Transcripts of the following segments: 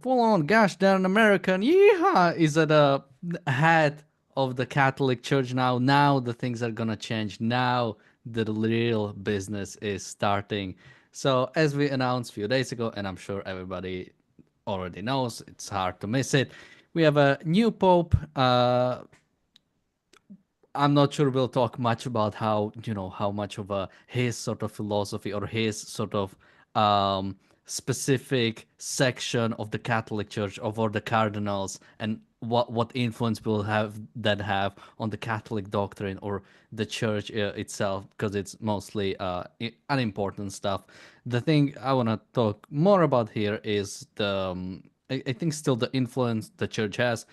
full on gosh darn American yeehaw is at the head of the Catholic Church now. Now the things are gonna change. Now the real business is starting. So as we announced a few days ago, and I'm sure everybody already knows, it's hard to miss it. We have a new pope. I'm not sure we'll talk much about how how much of a his sort of philosophy or his sort of specific section of the Catholic Church over the cardinals and what influence will have that have on the Catholic doctrine or the church itself, because it's mostly unimportant stuff. The thing I want to talk more about here is the I think still the influence the church has,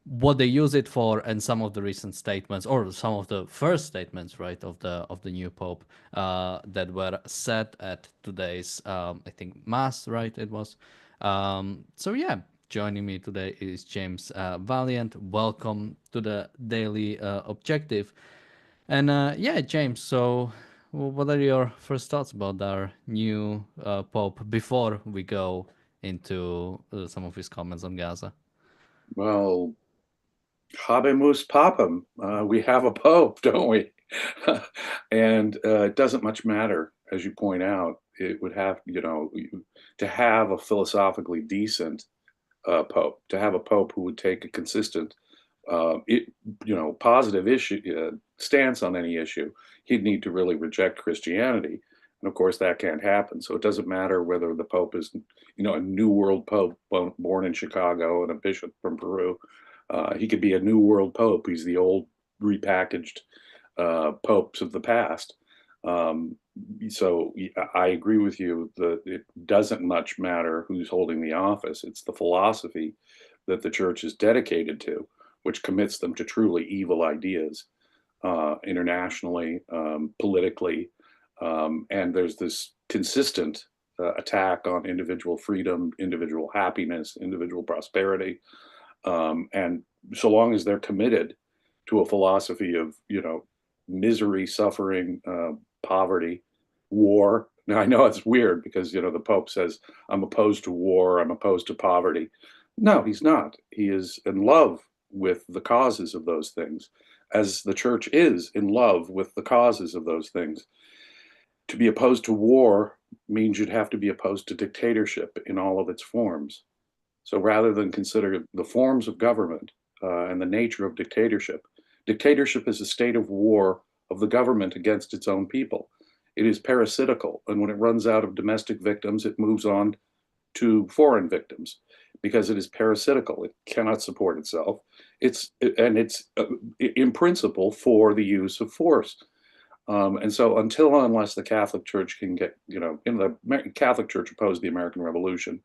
what they use it for, and some of the recent statements or some of the first statements, right, of the new pope that were said at today's I think mass, right, it was. So yeah, joining me today is James Valiant. Welcome to the daily objective. And yeah, James, so what are your first thoughts about our new pope before we go into some of his comments on Gaza? Well, habemus papam. We have a pope, don't we? And it doesn't much matter, as you point out. It would have, to have a philosophically decent pope, to have a pope who would take a consistent, it, positive issue stance on any issue. He'd need to really reject Christianity, and of course that can't happen. So it doesn't matter whether the pope is, a New World pope born in Chicago and a bishop from Peru. He could be a New World pope. He's the old repackaged popes of the past. Um, so I agree with you that it doesn't much matter who's holding the office. It's the philosophy that the church is dedicated to, which commits them to truly evil ideas internationally, politically. And there's this consistent attack on individual freedom, individual happiness, individual prosperity. And so long as they're committed to a philosophy of, misery, suffering, poverty, war. Now, I know it's weird because, the Pope says, I'm opposed to war, I'm opposed to poverty. No, he's not. He is in love with the causes of those things, as the church is in love with the causes of those things. To be opposed to war means you'd have to be opposed to dictatorship in all of its forms. So rather than consider the forms of government and the nature of dictatorship, dictatorship is a state of war of the government against its own people. It is parasitical, and when it runs out of domestic victims, it moves on to foreign victims because it is parasitical. It cannot support itself. It's in principle for the use of force. And so unless the Catholic Church can get, in the Catholic Church opposed the American Revolution,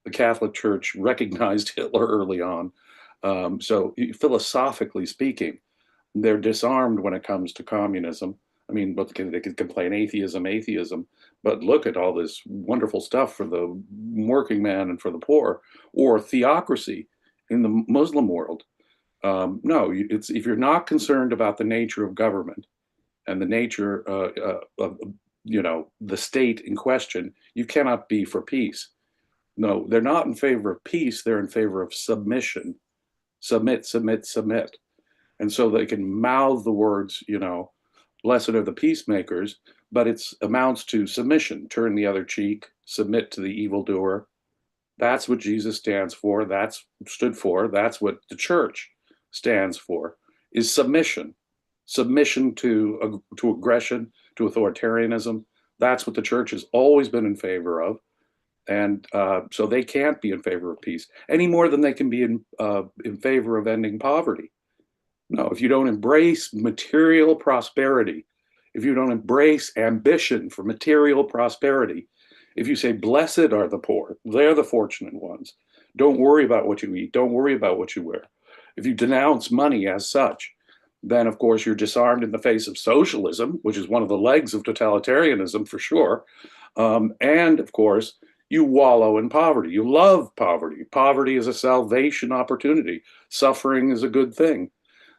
the Catholic Church recognized Hitler early on. So philosophically speaking, they're disarmed when it comes to communism. I mean, but they can complain atheism, but look at all this wonderful stuff for the working man and for the poor, or theocracy in the Muslim world. No, it's if you're not concerned about the nature of government and the nature of the state in question, you cannot be for peace. No, they're not in favor of peace. They're in favor of submission. Submit, submit, submit. And so they can mouth the words, blessed are the peacemakers, but it amounts to submission. Turn the other cheek, submit to the evildoer. That's what Jesus stands for. That's stood for. That's what the church stands for, is submission. Submission to aggression, to authoritarianism. That's what the church has always been in favor of. And so they can't be in favor of peace any more than they can be in favor of ending poverty. No, if you don't embrace material prosperity, if you don't embrace ambition for material prosperity, if you say, blessed are the poor, they're the fortunate ones, don't worry about what you eat, don't worry about what you wear. If you denounce money as such, then of course you're disarmed in the face of socialism, which is one of the legs of totalitarianism for sure. And of course, you wallow in poverty. You love poverty. Poverty is a salvation opportunity. Suffering is a good thing.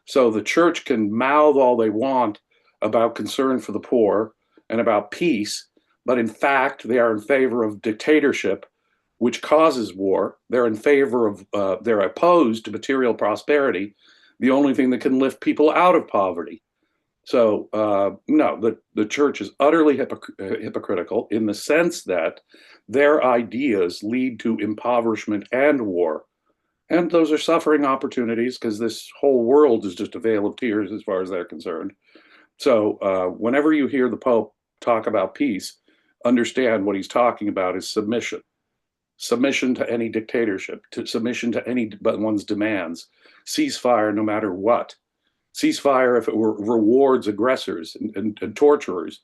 So the church can mouth all they want about concern for the poor and about peace, but in fact, they are in favor of dictatorship, which causes war. They're in favor of, they're opposed to material prosperity, the only thing that can lift people out of poverty. So no, the church is utterly hypocritical in the sense that their ideas lead to impoverishment and war. And those are suffering opportunities because this whole world is just a vale of tears as far as they're concerned. So whenever you hear the Pope talk about peace, understand what he's talking about is submission. Submission to any dictatorship, to submission to anyone's demands, ceasefire no matter what. Ceasefire if it rewards aggressors and torturers.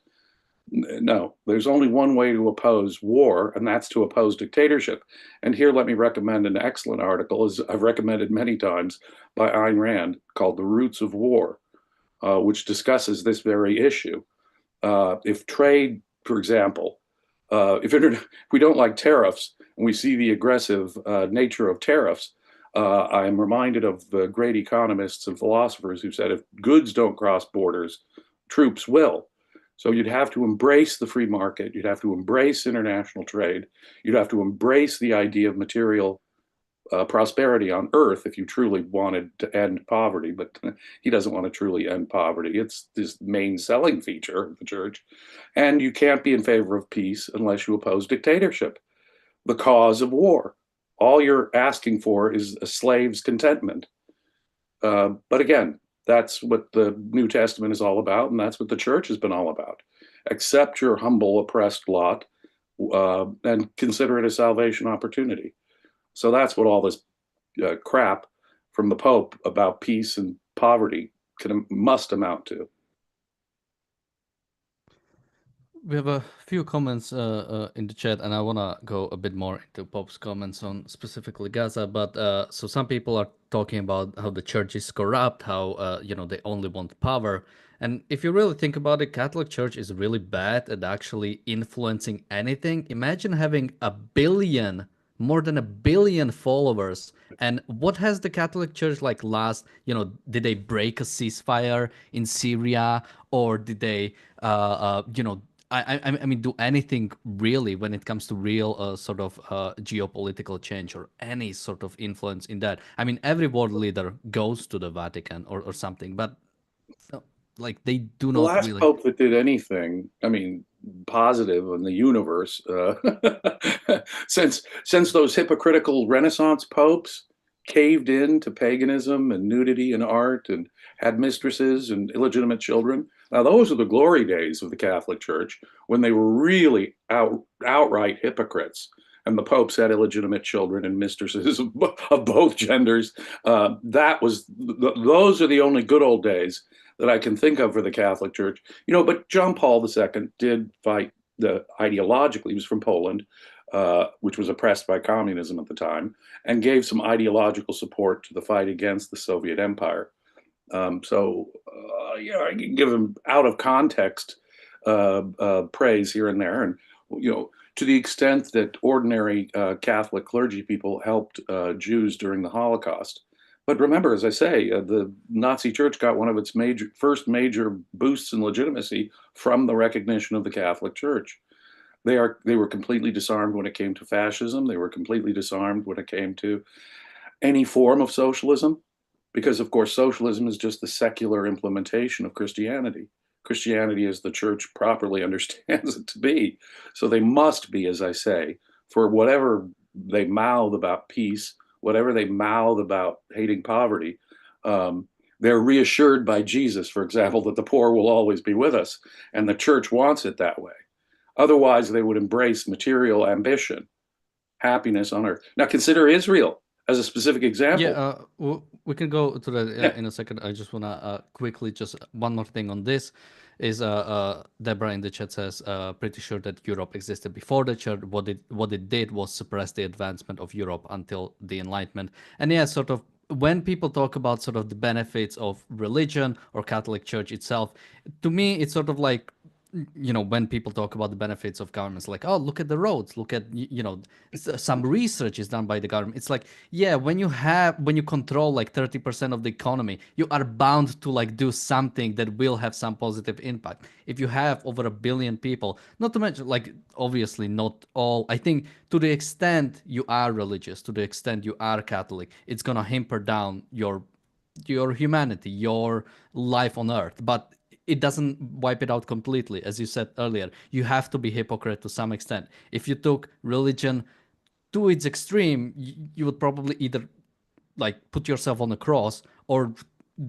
No, there's only one way to oppose war, and that's to oppose dictatorship. And here, let me recommend an excellent article, as I've recommended many times, by Ayn Rand, called The Roots of War, which discusses this very issue. If trade, for example, if we don't like tariffs and we see the aggressive nature of tariffs, I'm reminded of the great economists and philosophers who said if goods don't cross borders, troops will. So you'd have to embrace the free market. You'd have to embrace international trade. You'd have to embrace the idea of material prosperity on earth if you truly wanted to end poverty. But he doesn't want to truly end poverty. It's this main selling feature of the church. And you can't be in favor of peace unless you oppose dictatorship, the cause of war. All you're asking for is a slave's contentment. But again, that's what the New Testament is all about, and that's what the church has been all about. Accept your humble, oppressed lot and consider it a salvation opportunity. So that's what all this crap from the Pope about peace and poverty must amount to. We have a few comments in the chat, and I want to go a bit more into Pope's comments on specifically Gaza. But so some people are talking about how the church is corrupt, how they only want power. And if you really think about it, Catholic Church is really bad at actually influencing anything. Imagine having more than a billion followers. And what has the Catholic Church like last, did they break a ceasefire in Syria, or did they, I mean, do anything really when it comes to real sort of geopolitical change or any sort of influence in that? I mean, every world leader goes to the Vatican or something, but like they do The not last really. pope that did anything, I mean, positive in the universe, since those hypocritical Renaissance popes caved in to paganism and nudity and art and had mistresses and illegitimate children. Now, those are the glory days of the Catholic Church when they were really outright hypocrites. And the popes had illegitimate children and mistresses of both genders. Those are the only good old days that I can think of for the Catholic Church. But John Paul II did fight ideologically. He was from Poland, which was oppressed by communism at the time, and gave some ideological support to the fight against the Soviet Empire. I can give him out of context praise here and there. And, to the extent that ordinary Catholic clergy people helped Jews during the Holocaust. But remember, as I say, the Nazi Church got one of its first major boosts in legitimacy from the recognition of the Catholic Church. They were completely disarmed when it came to fascism. They were completely disarmed when it came to any form of socialism, because, of course, socialism is just the secular implementation of Christianity. Christianity as the church properly understands it to be. So they must be, as I say, for whatever they mouth about peace, whatever they mouth about hating poverty, they're reassured by Jesus, for example, that the poor will always be with us. And the church wants it that way. Otherwise, they would embrace material ambition, happiness on earth. Now, consider Israel as a specific example. Yeah, we can go to that in a second. I just want to quickly, just one more thing on this is Deborah in the chat says, pretty sure that Europe existed before the church. What it did was suppress the advancement of Europe until the Enlightenment. And yeah, sort of when people talk about sort of the benefits of religion or Catholic Church itself, to me, it's sort of like when people talk about the benefits of governments, like, oh, look at the roads, look at, some research is done by the government. It's like, yeah, when you control like 30% of the economy, you are bound to like do something that will have some positive impact. If you have over a billion people, not to mention, like, obviously not all, I think to the extent you are religious, to the extent you are Catholic, it's gonna hamper down your humanity, your life on earth. But it doesn't wipe it out completely. As you said earlier, you have to be hypocrite to some extent. If you took religion to its extreme, you would probably either like put yourself on a cross or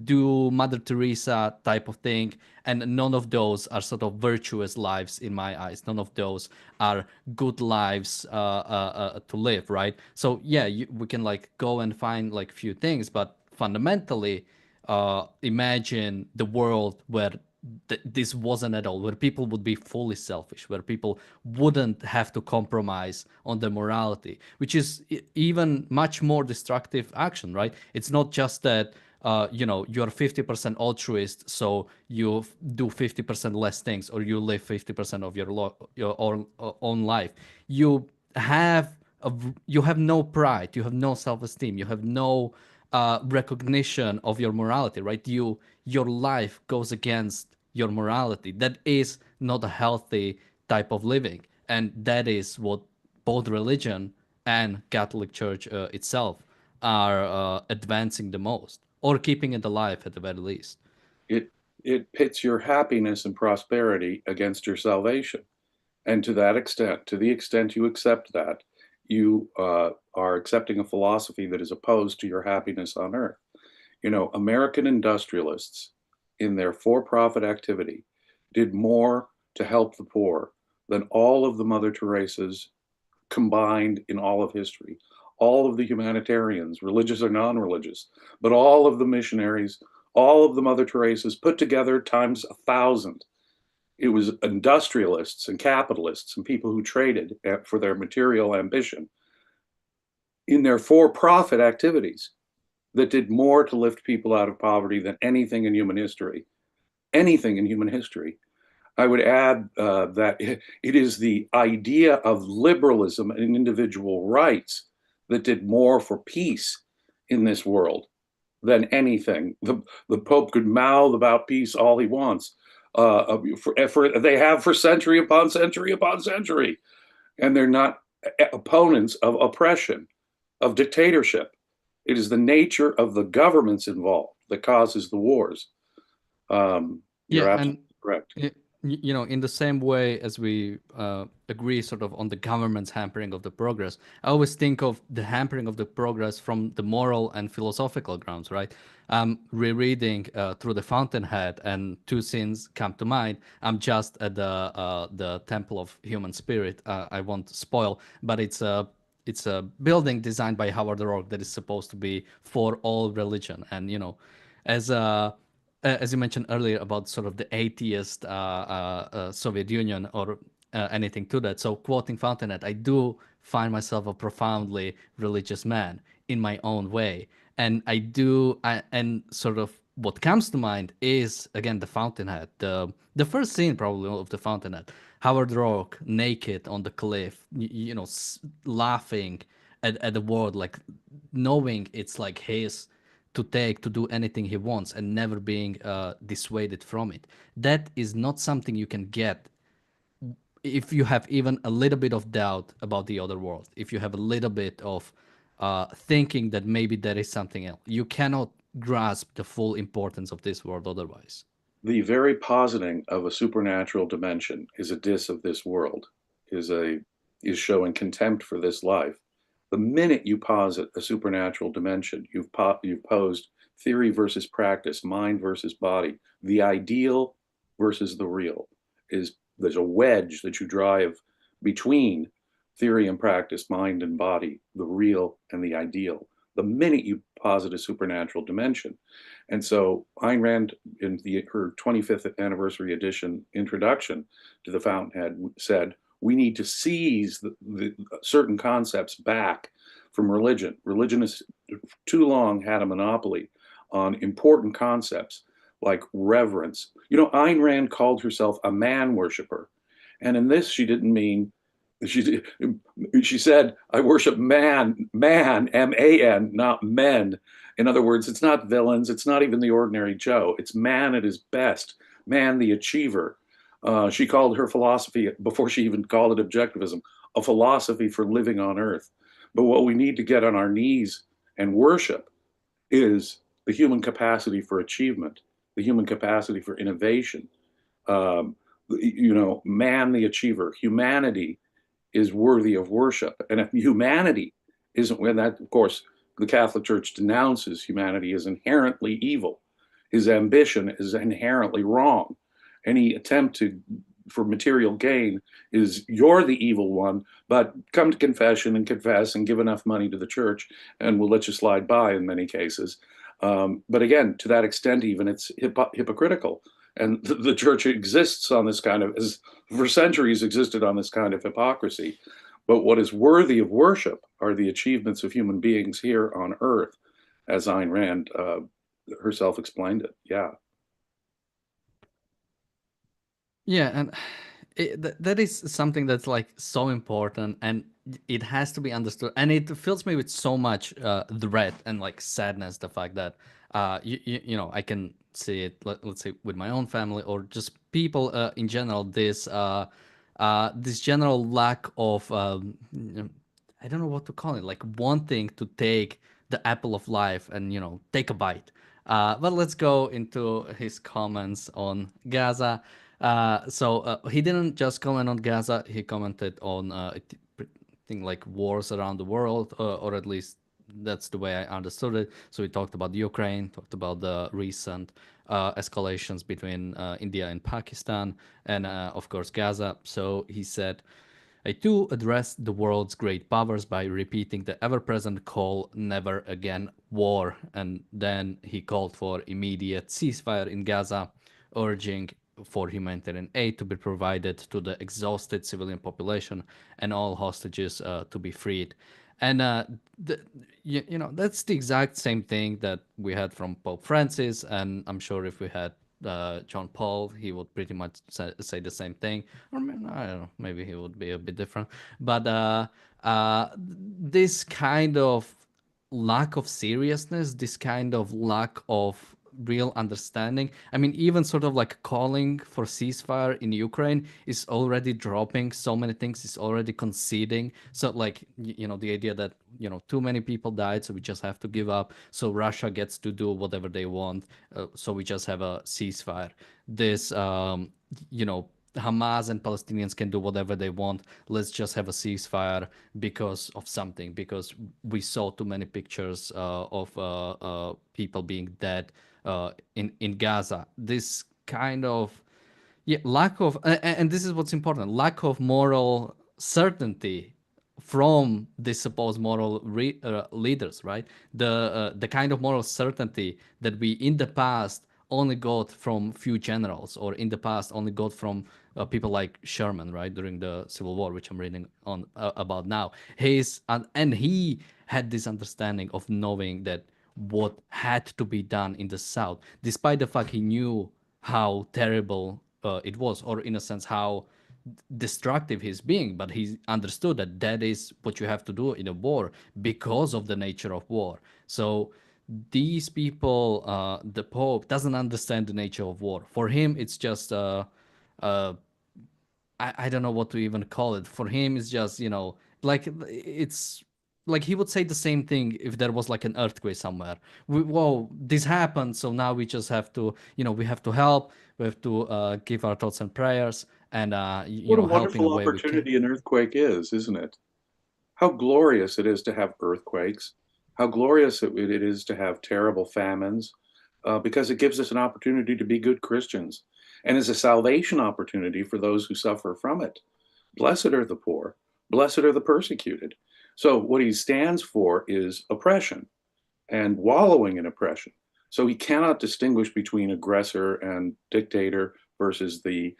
do Mother Teresa type of thing. And none of those are sort of virtuous lives in my eyes. None of those are good lives to live, right? So yeah, we can like go and find like few things, but fundamentally, imagine the world where this wasn't at all, where people would be fully selfish, where people wouldn't have to compromise on their morality, which is even much more destructive action, right? It's not just that you're 50% altruist, so you do 50% less things, or you live 50% of your own life. You have you have no pride, you have no self-esteem, you have no recognition of your morality, right? Your life goes against your morality. That is not a healthy type of living, and that is what both religion and Catholic Church itself are advancing the most, or keeping it alive at the very least. It it pits your happiness and prosperity against your salvation. And to that extent, to the extent you accept that, you are accepting a philosophy that is opposed to your happiness on earth. American industrialists, in their for-profit activity, did more to help the poor than all of the Mother Teresa's combined in all of history. All of the humanitarians, religious or non-religious, but all of the missionaries, all of the Mother Teresa's put together times 1,000. It was industrialists and capitalists and people who traded for their material ambition in their for-profit activities that did more to lift people out of poverty than anything in human history. Anything in human history. I would add that it is the idea of liberalism and individual rights that did more for peace in this world than anything. The Pope could mouth about peace all he wants. They have for century upon century upon century, and they're not opponents of oppression, of dictatorship. It is the nature of the governments involved that causes the wars. Yeah, You're and absolutely correct. in the same way as we agree sort of on the government's hampering of the progress, I always think of the hampering of the progress from the moral and philosophical grounds, right? I'm rereading through the Fountainhead, and two scenes come to mind. I'm just at the Temple of Human Spirit. I won't spoil, but it's a building designed by Howard Rourke that is supposed to be for all religion, and as a as you mentioned earlier about sort of the atheist Soviet Union or anything to that. So, quoting Fountainhead, I do find myself a profoundly religious man in my own way. And and sort of what comes to mind is, again, the Fountainhead. The first scene, probably, of the Fountainhead. Howard Rourke, naked on the cliff, laughing at the world, like knowing it's like his to take to do anything he wants and never being dissuaded from it. That is not something you can get if you have even a little bit of doubt about the other world. If you have a little bit of thinking that maybe there is something else, you cannot grasp the full importance of this world otherwise. The very positing of a supernatural dimension is a diss of this world, is showing contempt for this life. The minute you posit a supernatural dimension, you've posed theory versus practice, mind versus body, the ideal versus the real. There's a wedge that you drive between theory and practice, mind and body, the real and the ideal. The minute you posit a supernatural dimension. And so Ayn Rand, in her 25th anniversary edition introduction to the Fountainhead, said, we need to seize the certain concepts back from religion. Religion has too long had a monopoly on important concepts like reverence, You know, Ayn Rand called herself a man worshiper. And in this, she didn't mean, she, she said, I worship man, M-A-N, not men. In other words, it's not villains. It's not even the ordinary Joe. It's man at his best, man the achiever. She called her philosophy, before she even called it objectivism, a philosophy for living on earth. But what we need to get on our knees and worship is the human capacity for achievement, the human capacity for innovation. Um, you know, man the achiever, humanity is worthy of worship. And if humanity isn't, when that, of course, the Catholic Church denounces humanity as inherently evil. His ambition is inherently wrong. Any attempt for material gain is, you're the evil one, but come to confession and confess and give enough money to the church and we'll let you slide by in many cases. But again, to that extent, even it's hypocritical. And the church exists on this kind of, for centuries existed on this kind of hypocrisy. But what is worthy of worship are the achievements of human beings here on earth, as Ayn Rand herself explained it. Yeah. Yeah, and that is something that's like so important, and it has to be understood. And it fills me with so much dread and like sadness. The fact that you know, I can see it. Let's say with my own family or just people in general. This general lack of I don't know what to call it, like wanting to take the apple of life and, you know, take a bite. But let's go into his comments on Gaza. He didn't just comment on Gaza, he commented on, I think, like wars around the world, or at least that's the way I understood it. So we talked about Ukraine, talked about the recent escalations between India and Pakistan, and of course Gaza. So he said, I too addressed the world's great powers by repeating the ever present call, never again war. And then he called for immediate ceasefire in Gaza, urging for humanitarian aid to be provided to the exhausted civilian population and all hostages to be freed. And you know, that's the exact same thing that we had from Pope Francis. And I'm sure if we had John Paul, he would pretty much say the same thing. Or I don't know, maybe he would be a bit different. But this kind of lack of seriousness, this kind of lack of real understanding. I mean, even sort of like calling for ceasefire in Ukraine is already dropping so many things, is already conceding. So, like, you know, the idea that, you know, too many people died, so we just have to give up. So Russia gets to do whatever they want. So we just have a ceasefire. This, you know, Hamas and Palestinians can do whatever they want. Let's just have a ceasefire because of something, because we saw too many pictures of people being dead in Gaza. This kind of, yeah, lack of, and this is what's important, lack of moral certainty from the supposed moral leaders, right? The kind of moral certainty that we in the past only got from few generals, or in the past only got from people like Sherman, right, during the Civil War, which I'm reading on about now. And he had this understanding of knowing that what had to be done in the South, despite the fact he knew how terrible it was, or in a sense how destructive he's being, but he understood that that is what you have to do in a war because of the nature of war. So these people, the Pope doesn't understand the nature of war. For him, it's just uh, I don't know what to even call it. For him, it's just, you know, like it's like he would say the same thing if there was like an earthquake somewhere. Whoa, this happened, so now we just have to, you know, we have to help. We have to give our thoughts and prayers, and you What a know, help in a wonderful way we can. opportunity an earthquake is, isn't it? How glorious it is to have earthquakes, how glorious it is to have terrible famines, because it gives us an opportunity to be good Christians and is a salvation opportunity for those who suffer from it. Blessed are the poor, blessed are the persecuted. So, what he stands for is oppression and wallowing in oppression. So, he cannot distinguish between aggressor and dictator versus the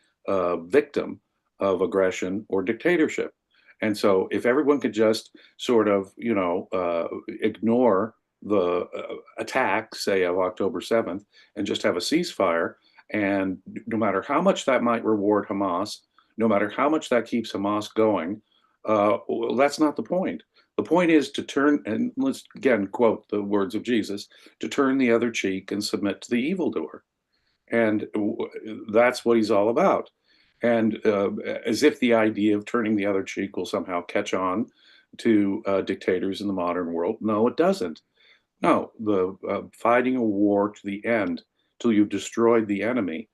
victim of aggression or dictatorship. And so, if everyone could just sort of, you know, ignore the attack, say, of October 7th, and just have a ceasefire, And no matter how much that might reward Hamas, no matter how much that keeps Hamas going, well, that's not the point. The point is to turn, and let's again quote the words of Jesus, to turn the other cheek and submit to the evildoer. And that's what he's all about. And as if the idea of turning the other cheek will somehow catch on to dictators in the modern world. No, it doesn't. No, the fighting a war to the end till you've destroyed the enemy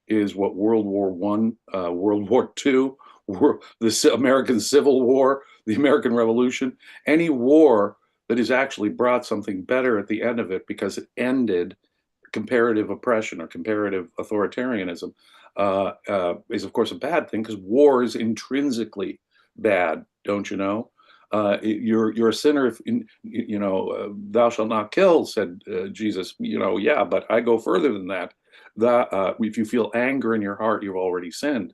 is what World War One, World War Two, the American Civil War, the American Revolution, any war that has actually brought something better at the end of it because it ended comparative oppression or comparative authoritarianism is, of course, a bad thing because war is intrinsically bad, don't you know? You're a sinner if thou shalt not kill, said Jesus. Yeah, but I go further than that. That if you feel anger in your heart, you've already sinned.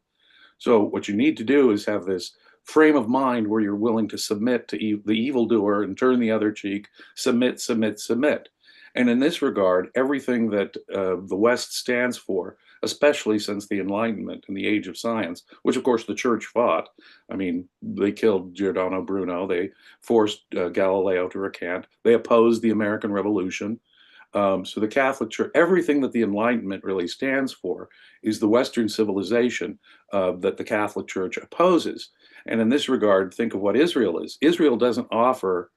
So what you need to do is have this frame of mind where you're willing to submit to the evildoer and turn the other cheek, submit, submit, submit. And in this regard, everything that the West stands for, especially since the Enlightenment and the age of science, which of course the church fought. I mean, they killed Giordano Bruno. They forced Galileo to recant. They opposed the American Revolution. So the Catholic Church, everything that the Enlightenment really stands for is the Western civilization that the Catholic Church opposes. And in this regard, think of what Israel is. Israel doesn't offer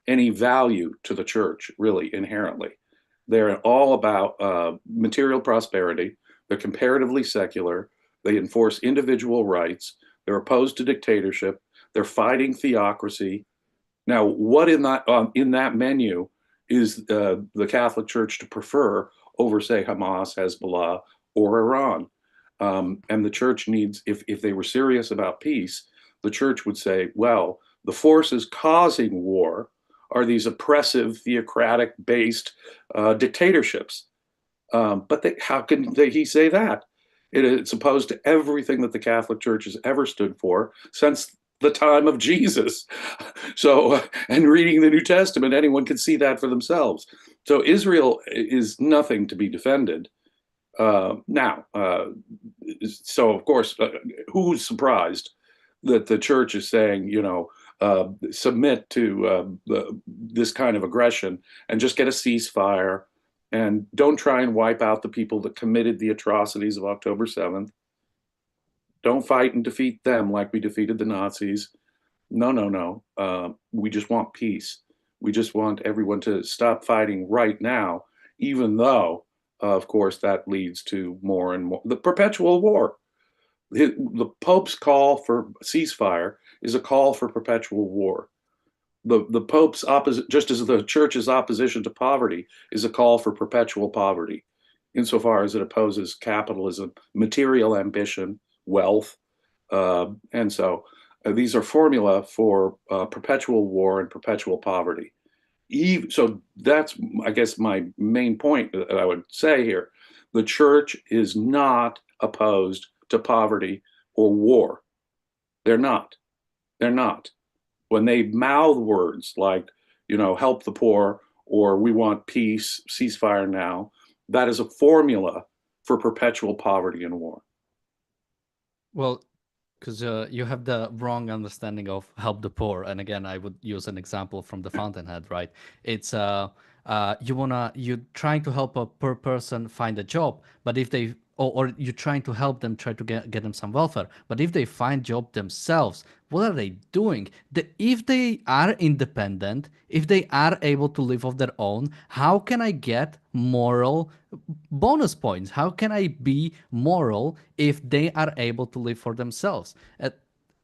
any value to the church, really, inherently. They're all about material prosperity. They're comparatively secular. They enforce individual rights. They're opposed to dictatorship. They're fighting theocracy. Now, what in that menu is the Catholic Church to prefer over, say, Hamas, Hezbollah, or Iran? And the church needs, if they were serious about peace, the church would say, well, the forces causing war are these oppressive, theocratic-based dictatorships. But how can he say that? It's opposed to everything that the Catholic Church has ever stood for since the time of Jesus. So, and reading the New Testament, anyone can see that for themselves. So Israel is nothing to be defended. Now, so of course, who's surprised that the church is saying, submit to this kind of aggression and just get a ceasefire and don't try and wipe out the people that committed the atrocities of October 7th. Don't fight and defeat them like we defeated the Nazis. No, no, no. We just want peace. We just want everyone to stop fighting right now, even though, of course, that leads to more and more. The perpetual war. The Pope's call for ceasefire is a call for perpetual war. The Pope's opposite, just as the Church's opposition to poverty is a call for perpetual poverty, insofar as it opposes capitalism, material ambition, wealth, and so these are formula for perpetual war and perpetual poverty. So that's, I guess, my main point that I would say here. The church is not opposed to poverty or war. They're not. They're not. When they mouth words like, help the poor or we want peace, ceasefire now, that is a formula for perpetual poverty and war. Well, because you have the wrong understanding of help the poor. And again, I would use an example from the Fountainhead, right? It's you're trying to help a poor person find a job, but if they or you're trying to help them try to get them some welfare, but if they find job themselves, what are they doing? If they are independent, if they are able to live of their own, how can I get moral bonus points? How can I be moral if they are able to live for themselves?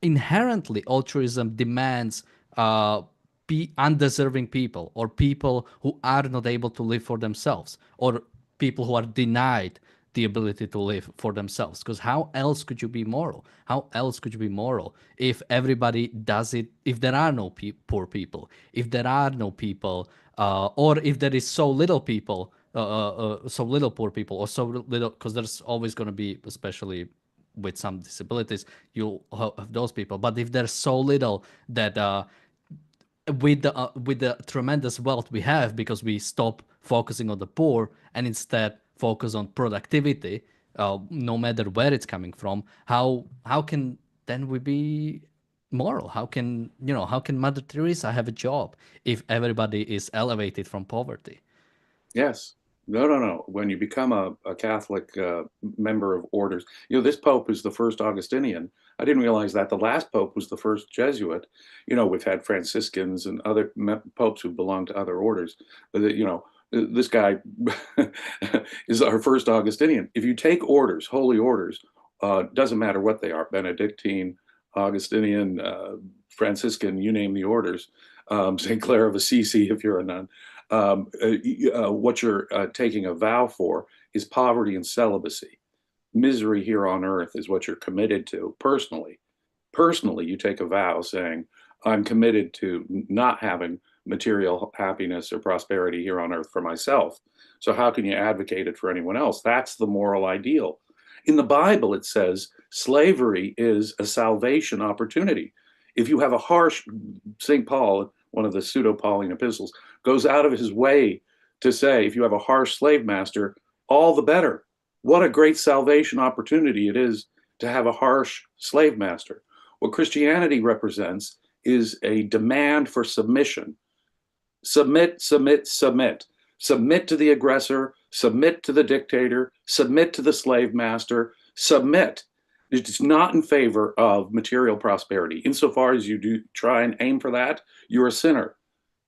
Inherently, altruism demands undeserving people or people who are not able to live for themselves or people who are denied the ability to live for themselves. Because how else could you be moral? How else could you be moral if everybody does it? If there are no poor people, if there are no people, or if there is so little people, so little poor people, or so little, because there's always going to be, especially with some disabilities, you'll have those people. But if there's so little that with the tremendous wealth we have because we stop focusing on the poor and instead focus on productivity, no matter where it's coming from, how can then we be moral? How can, how can Mother Teresa have a job if everybody is elevated from poverty? Yes. No, no, no. When you become a Catholic member of orders, this Pope is the first Augustinian. I didn't realize that. The last Pope was the first Jesuit. We've had Franciscans and other popes who belong to other orders. This guy is our first Augustinian. If you take orders, holy orders, doesn't matter what they are, Benedictine, Augustinian, Franciscan, you name the orders, St. Clare of Assisi if you're a nun. What you're taking a vow for is poverty and celibacy. Misery here on earth is what you're committed to personally. Personally, you take a vow saying, I'm committed to not having material happiness or prosperity here on earth for myself. So how can you advocate it for anyone else? That's the moral ideal. In the Bible, it says slavery is a salvation opportunity. If you have a harsh, St. Paul, one of the pseudo-Pauline epistles, goes out of his way to say, if you have a harsh slave master, all the better. What a great salvation opportunity it is to have a harsh slave master. What Christianity represents is a demand for submission. Submit, submit, submit. Submit to the aggressor, submit to the dictator, submit to the slave master, submit. It's not in favor of material prosperity. Insofar as you do try and aim for that, you're a sinner.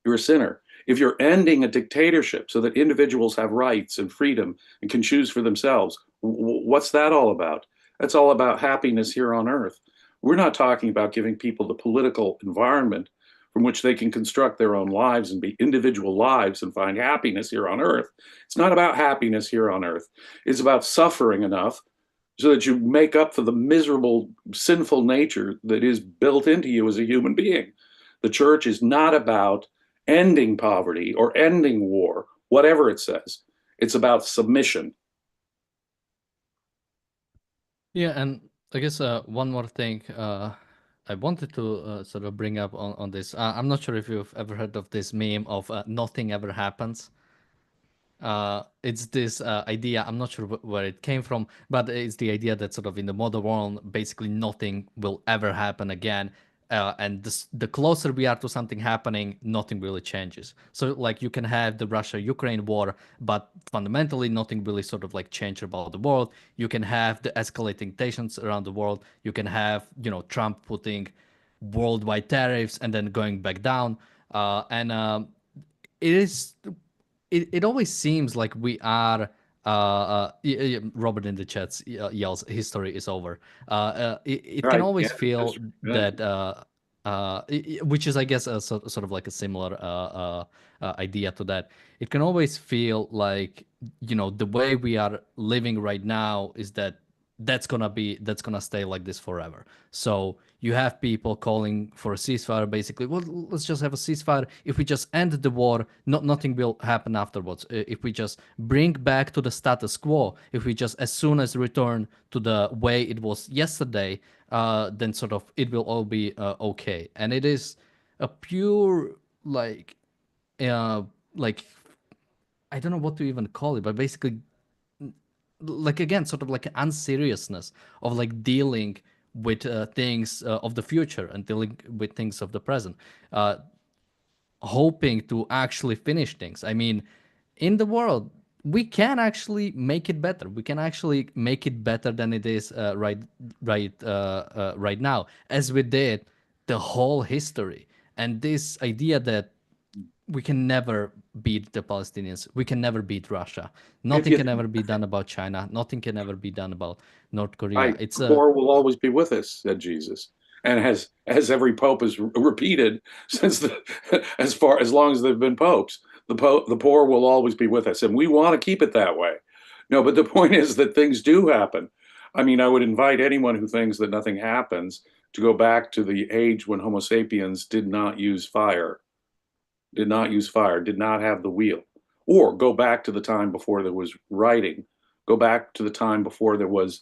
You're a sinner. If you're ending a dictatorship so that individuals have rights and freedom and can choose for themselves, what's that all about? That's all about happiness here on earth. We're not talking about giving people the political environment from which they can construct their own lives and be individual lives and find happiness here on earth. It's not about happiness here on earth. It's about suffering enough so that you make up for the miserable, sinful nature that is built into you as a human being. The church is not about ending poverty or ending war, whatever it says. It's about submission. Yeah, and I guess one more thing I wanted to sort of bring up on this. I'm not sure if you've ever heard of this meme of nothing ever happens. It's this idea, I'm not sure where it came from, but it's the idea that sort of in the modern world, basically nothing will ever happen again. And the closer we are to something happening, nothing really changes. So, like, you can have the Russia-Ukraine war, but fundamentally, nothing really sort of like change about the world. You can have the escalating tensions around the world. You can have, Trump putting worldwide tariffs and then going back down. And it is it always seems like we are Robert in the chat yells history is over. It can Right. always Yeah. feel That's right. that which is, I guess, sort of like a similar idea to that. It can always feel like, the way we are living right now is that's gonna stay like this forever. So you have people calling for a ceasefire, basically. Well, let's just have a ceasefire. If we just end the war, nothing will happen afterwards. If we just bring back to the status quo, if we just as soon as return to the way it was yesterday, then sort of it will all be okay. And it is a pure uh, like I don't know what to even call it, but basically, like, again, sort of like an unseriousness of like dealing with things of the future and dealing with things of the present, uh, hoping to actually finish things. I mean, in the world, we can actually make it better. We can actually make it better than it is right now, as we did the whole history. And this idea that we can never beat the Palestinians. We can never beat Russia. If Nothing you can think ever be done about China. Nothing can ever be done about North Korea. right, It's the a poor will always be with us, said Jesus. And as every pope has repeated since as long as they've been popes, the poor will always be with us. And we want to keep it that way. No, but the point is that things do happen. I mean, I would invite anyone who thinks that nothing happens to go back to the age when Homo sapiens did not use fire, did not have the wheel, or go back to the time before there was writing, go back to the time before there was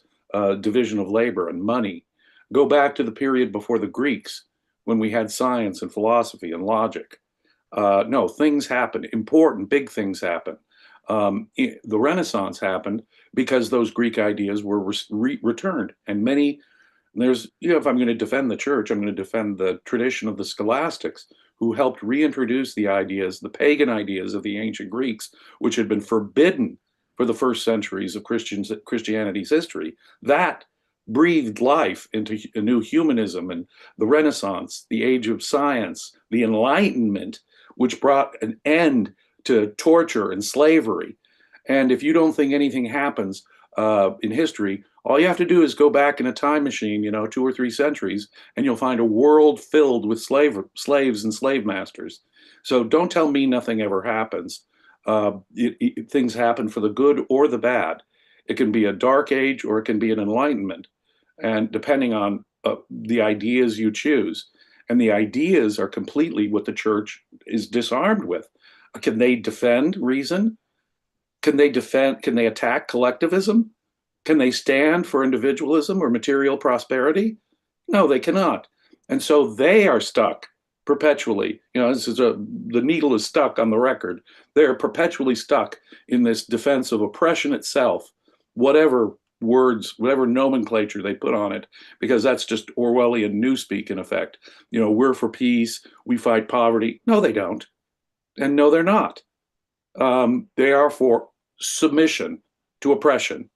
division of labor and money, go back to the period before the Greeks when we had science and philosophy and logic. No, things happen, important, big things happen. The Renaissance happened because those Greek ideas were returned, and many there's, if I'm going to defend the church, I'm going to defend the tradition of the scholastics who helped reintroduce the ideas, the pagan ideas of the ancient Greeks, which had been forbidden for the first centuries of Christianity's history. That breathed life into a new humanism and the Renaissance, the age of science, the Enlightenment, which brought an end to torture and slavery. And if you don't think anything happens in history, all you have to do is go back in a time machine, 2 or 3 centuries, and you'll find a world filled with slaves and slave masters. So don't tell me nothing ever happens. Things happen for the good or the bad. It can be a dark age or it can be an enlightenment, and depending on the ideas you choose. And the ideas are completely what the church is disarmed with. Can they defend reason? Can they attack collectivism? Can they stand for individualism or material prosperity? No, they cannot. And so they are stuck perpetually. The needle is stuck on the record. They're perpetually stuck in this defense of oppression itself, whatever words, whatever nomenclature they put on it, because that's just Orwellian newspeak in effect. We're for peace, we fight poverty. No, they don't. And no, they're not. They are for submission to oppression.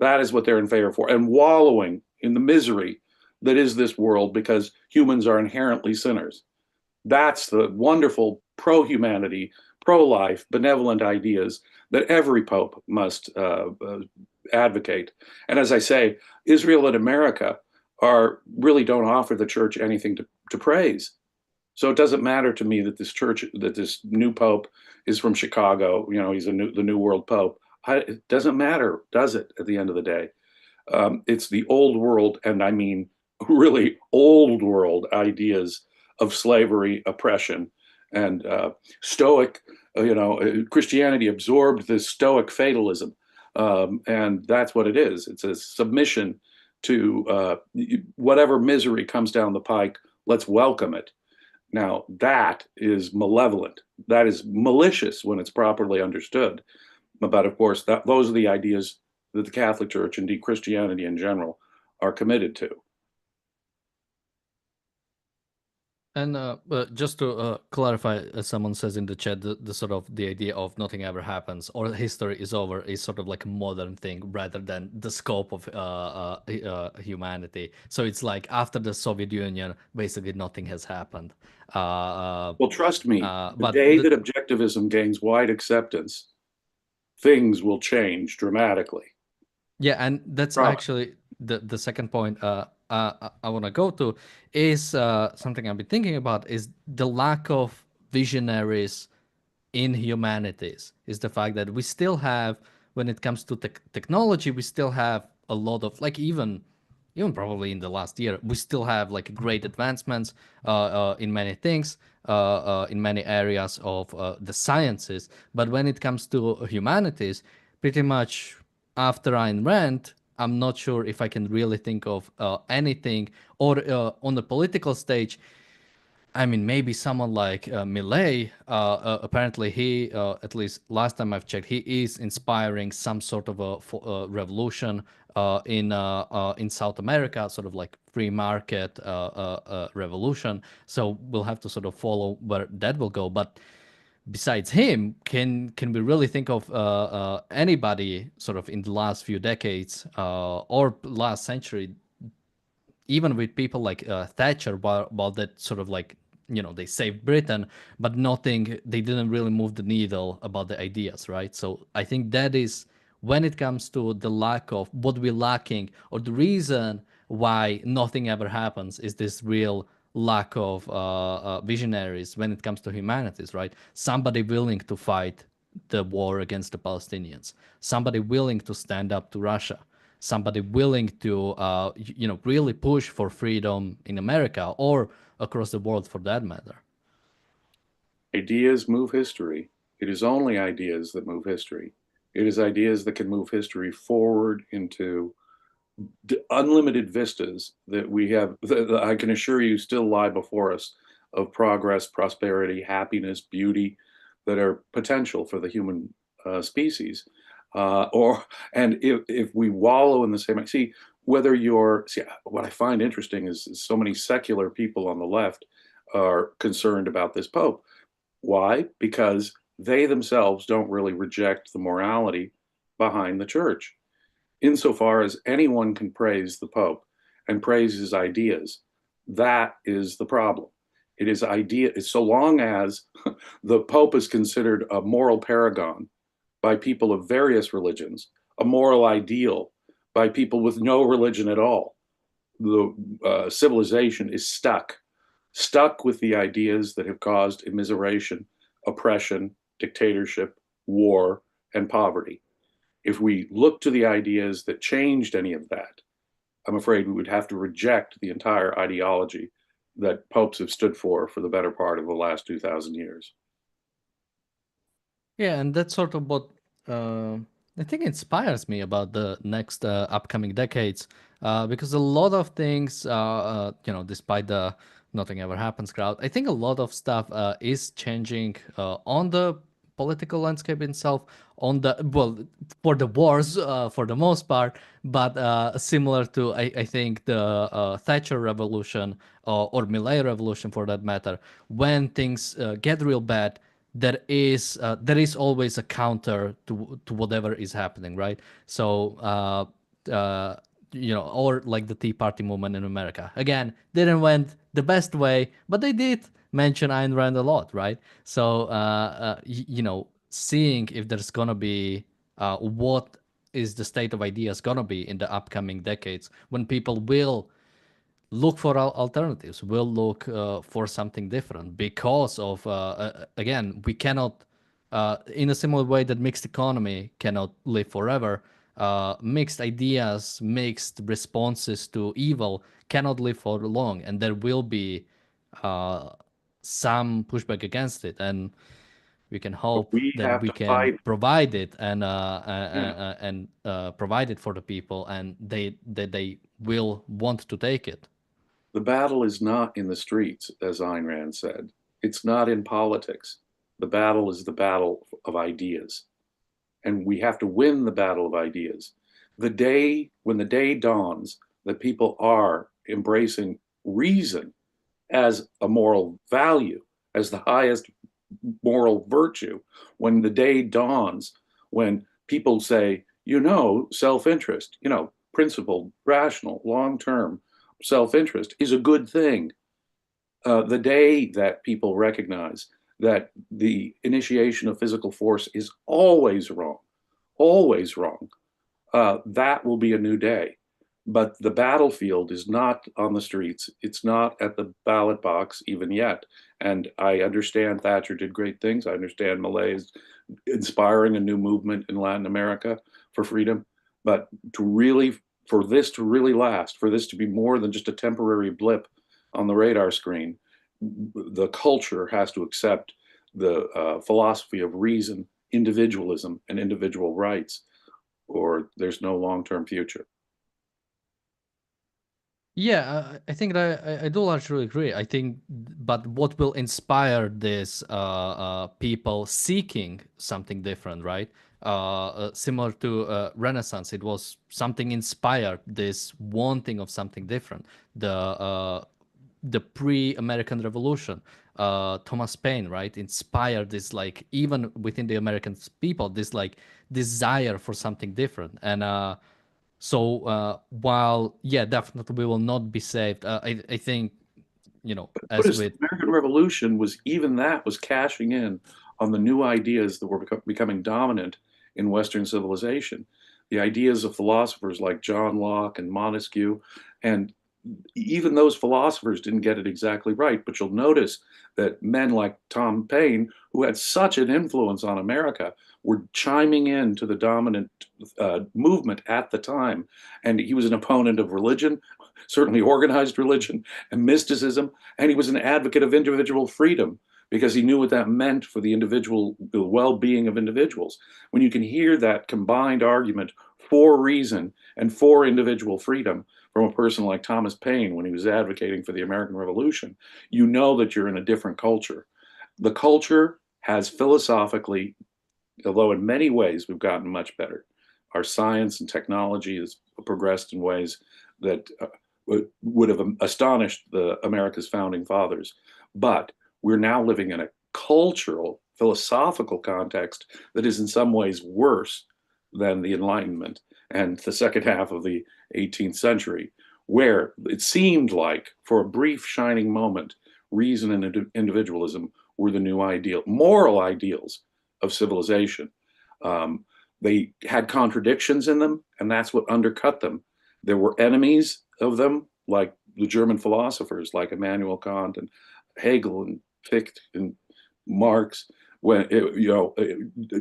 That is what they're in favor for, and wallowing in the misery that is this world because humans are inherently sinners. That's the wonderful pro-humanity, pro-life, benevolent ideas that every pope must advocate. And as I say, Israel and America really don't offer the church anything to praise. So it doesn't matter to me that this new pope is from Chicago. He's the new world pope. It doesn't matter, does it, at the end of the day? It's the old world, and I mean really old world ideas of slavery, oppression, and Stoic, Christianity absorbed this Stoic fatalism. And that's what it is. It's a submission to whatever misery comes down the pike, let's welcome it. Now, that is malevolent. That is malicious when it's properly understood. But of course, those are the ideas that the Catholic Church, indeed Christianity in general, are committed to. And just to clarify, as someone says in the chat, the sort of the idea of nothing ever happens or history is over is sort of like a modern thing rather than the scope of humanity. So it's like after the Soviet Union, basically nothing has happened. Well, trust me, the but day that objectivism gains wide acceptance, things will change dramatically. Yeah, and that's actually the second point I want to go to is something I've been thinking about is the lack of visionaries in humanities, is the fact that we still have, when it comes to technology, we still have a lot of, like, even probably in the last year, we still have like great advancements in many things, in many areas of the sciences. But when it comes to humanities, pretty much after Ayn Rand, I'm not sure if I can really think of anything, or on the political stage, I mean, maybe someone like Millet, apparently he, at least last time I've checked, he is inspiring some sort of a revolution in South America, sort of like free market revolution. So we'll have to sort of follow where that will go. But besides him, can we really think of anybody sort of in the last few decades or last century, even with people like Thatcher, while that sort of like, they saved Britain, but they didn't really move the needle about the ideas, right? So I think that is when it comes to the lack of what we're lacking, or the reason why nothing ever happens, is this real lack of visionaries when it comes to humanities, right? Somebody willing to fight the war against the Palestinians, somebody willing to stand up to Russia, somebody willing to really push for freedom in America or across the world for that matter. Ideas move history. It is only ideas that move history. It is ideas that can move history forward into unlimited vistas that we have, that I can assure you still lie before us, of progress, prosperity, happiness, beauty, that are potential for the human species. And if we wallow in the same, see, what I find interesting is so many secular people on the left are concerned about this Pope. Why? Because they themselves don't really reject the morality behind the church. Insofar as anyone can praise the Pope and praise his ideas, that is the problem. It is so long as the Pope is considered a moral paragon by people of various religions, a moral ideal by people with no religion at all, the civilization is stuck with the ideas that have caused immiseration, oppression, dictatorship, war, and poverty. If we look to the ideas that changed any of that, I'm afraid we would have to reject the entire ideology that popes have stood for the better part of the last 2,000 years. Yeah, and that's sort of what uh, I think inspires me about the next upcoming decades, because a lot of things, despite the nothing ever happens crowd, I think a lot of stuff is changing on the political landscape itself, on the well, for the wars for the most part, but similar to I think the Thatcher revolution or Millet revolution for that matter, when things get real bad there is always a counter to whatever is happening, right? So uh, or like the Tea Party movement in America. Again, didn't went the best way, but they did mention Ayn Rand a lot, right? So seeing if there's gonna be what is the state of ideas gonna be in the upcoming decades when people will look for alternatives. We'll look for something different because of again, we cannot in a similar way that mixed economy cannot live forever. Mixed ideas, mixed responses to evil cannot live for long, and there will be uh, some pushback against it, and we can But hope we that have we to can fight. provide it Yeah. and provide it for the people, and they will want to take it. The battle is not in the streets, as Ayn Rand said. It's not in politics. The battle is the battle of ideas. And we have to win the battle of ideas. When the day dawns that people are embracing reason as a moral value, as the highest moral virtue, when the day dawns, when people say, self-interest, principled, rational, long-term self-interest is a good thing. The day that people recognize that the initiation of physical force is always wrong, that will be a new day. But the battlefield is not on the streets. It's not at the ballot box even yet. And I understand Thatcher did great things. I understand Millet is inspiring a new movement in Latin America for freedom. But for this to really last, for this to be more than just a temporary blip on the radar screen, the culture has to accept the philosophy of reason, individualism, and individual rights, or there's no long-term future. Yeah, I think that I do largely agree. I think, but what will inspire this people seeking something different, right? Similar to Renaissance, it was something inspired this wanting of something different. The pre-American Revolution, Thomas Paine, right, inspired this like even within the American people this like desire for something different, and while, yeah, definitely we will not be saved. I think, as Notice the with, American Revolution was cashing in on the new ideas that were becoming dominant in Western civilization. The ideas of philosophers like John Locke and Montesquieu, and even those philosophers didn't get it exactly right. But you'll notice that men like Tom Paine, who had such an influence on America, were chiming in to the dominant movement at the time. And he was an opponent of religion, certainly organized religion and mysticism, and he was an advocate of individual freedom because he knew what that meant for the individual, the well-being of individuals. When you can hear that combined argument for reason and for individual freedom from a person like Thomas Paine when he was advocating for the American Revolution, you know that you're in a different culture. The culture has philosophically although in many ways we've gotten much better. Our science and technology has progressed in ways that would have astonished America's founding fathers. But we're now living in a cultural, philosophical context that is in some ways worse than the Enlightenment and the second half of the 18th century, where it seemed like, for a brief shining moment, reason and individualism were the new ideal, moral ideals of civilization. Um, they had contradictions in them, and that's what undercut them. There were enemies of them, like the German philosophers, like Immanuel Kant and Hegel and Fichte and Marx. When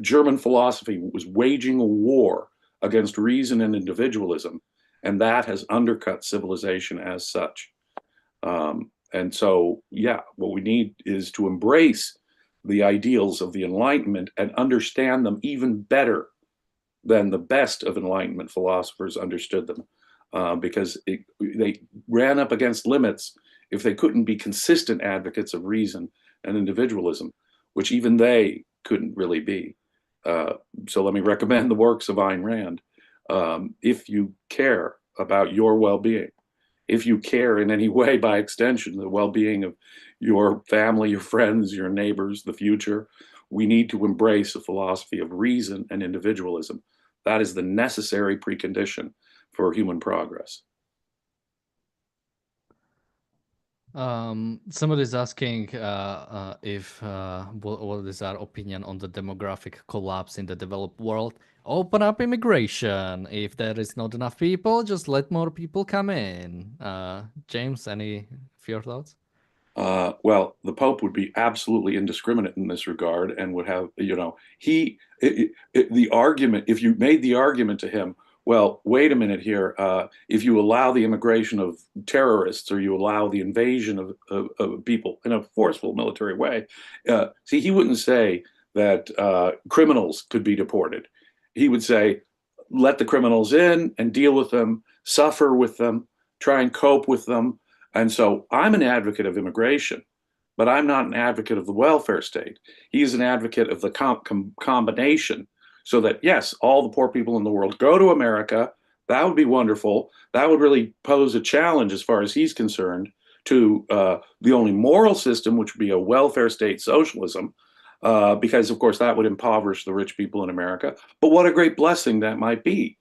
German philosophy was waging a war against reason and individualism, and that has undercut civilization as such. And so, yeah, what we need is to embrace the ideals of the Enlightenment and understand them even better than the best of Enlightenment philosophers understood them, because they ran up against limits if they couldn't be consistent advocates of reason and individualism, which even they couldn't really be. So let me recommend the works of Ayn Rand. If you care about your well-being, if you care in any way, by extension, the well-being of your family, your friends, your neighbors, the future, we need to embrace a philosophy of reason and individualism. That is the necessary precondition for human progress. Somebody's asking if what is our opinion on the demographic collapse in the developed world. Open up immigration. If there is not enough people, just let more people come in. James, any of your thoughts? Well, the Pope would be absolutely indiscriminate in this regard and would have, the argument, if you made the argument to him, well, wait a minute here, if you allow the immigration of terrorists or you allow the invasion of people in a forceful military way, see, he wouldn't say that criminals could be deported. He would say, let the criminals in and deal with them, suffer with them, try and cope with them. And so I'm an advocate of immigration, but I'm not an advocate of the welfare state. He is an advocate of the combination so that, yes, all the poor people in the world go to America. That would be wonderful. That would really pose a challenge, as far as he's concerned, to the only moral system, which would be a welfare state socialism, because, of course, that would impoverish the rich people in America. But what a great blessing that might be.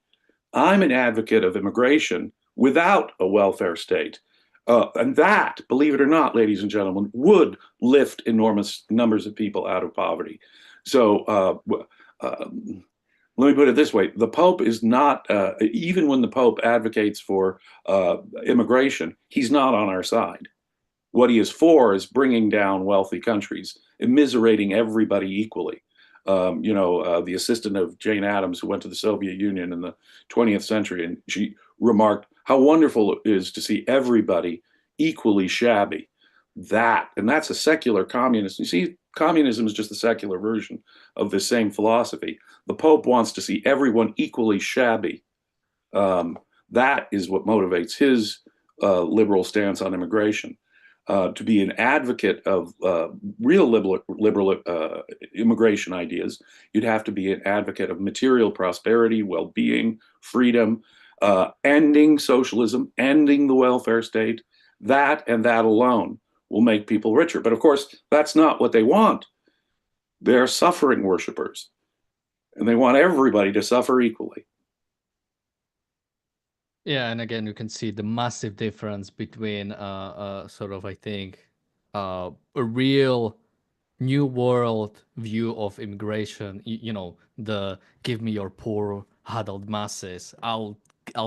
I'm an advocate of immigration without a welfare state. And that, believe it or not, ladies and gentlemen, would lift enormous numbers of people out of poverty. So let me put it this way. The Pope is not, even when the Pope advocates for immigration, he's not on our side. What he is for is bringing down wealthy countries, immiserating everybody equally. The assistant of Jane Addams, who went to the Soviet Union in the 20th century, and she remarked how wonderful it is to see everybody equally shabby. That's a secular communist. You see, communism is just the secular version of the same philosophy. The Pope wants to see everyone equally shabby. That is what motivates his liberal stance on immigration. To be an advocate of real liberal immigration ideas, you'd have to be an advocate of material prosperity, well-being, freedom, ending socialism, ending the welfare state. That and that alone will make people richer. But of course, that's not what they want. They're suffering worshipers, and they want everybody to suffer equally. Yeah, and again, you can see the massive difference between sort of, I think, a real new world view of immigration. The give me your poor huddled masses. I'll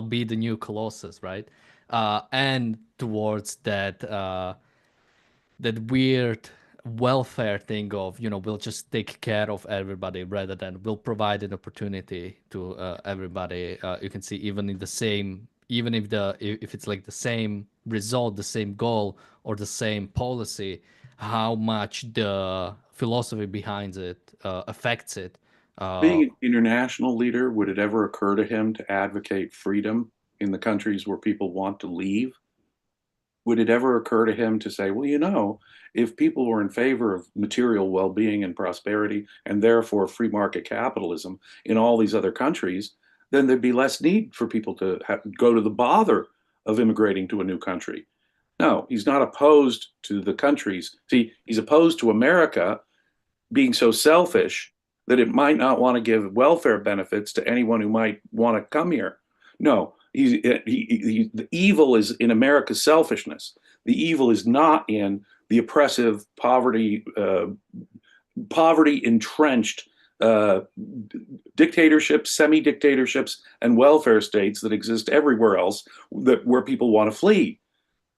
be the new Colossus, right? And towards that weird welfare thing of, we'll just take care of everybody rather than we'll provide an opportunity to everybody. You can see even in the same, even if it's like the same result, the same goal, or the same policy, how much the philosophy behind it affects it. Being an international leader, would it ever occur to him to advocate freedom in the countries where people want to leave? would it ever occur to him to say, well, you know, if people were in favor of material well-being and prosperity and therefore free market capitalism in all these other countries, then there'd be less need for people to go to the bother of immigrating to a new country. No, he's not opposed to the countries. See, he's opposed to America being so selfish that it might not want to give welfare benefits to anyone who might want to come here. No, the evil is in America's selfishness. The evil is not in the oppressive, poverty entrenched dictatorships, semi-dictatorships, and welfare states that exist everywhere else where people want to flee.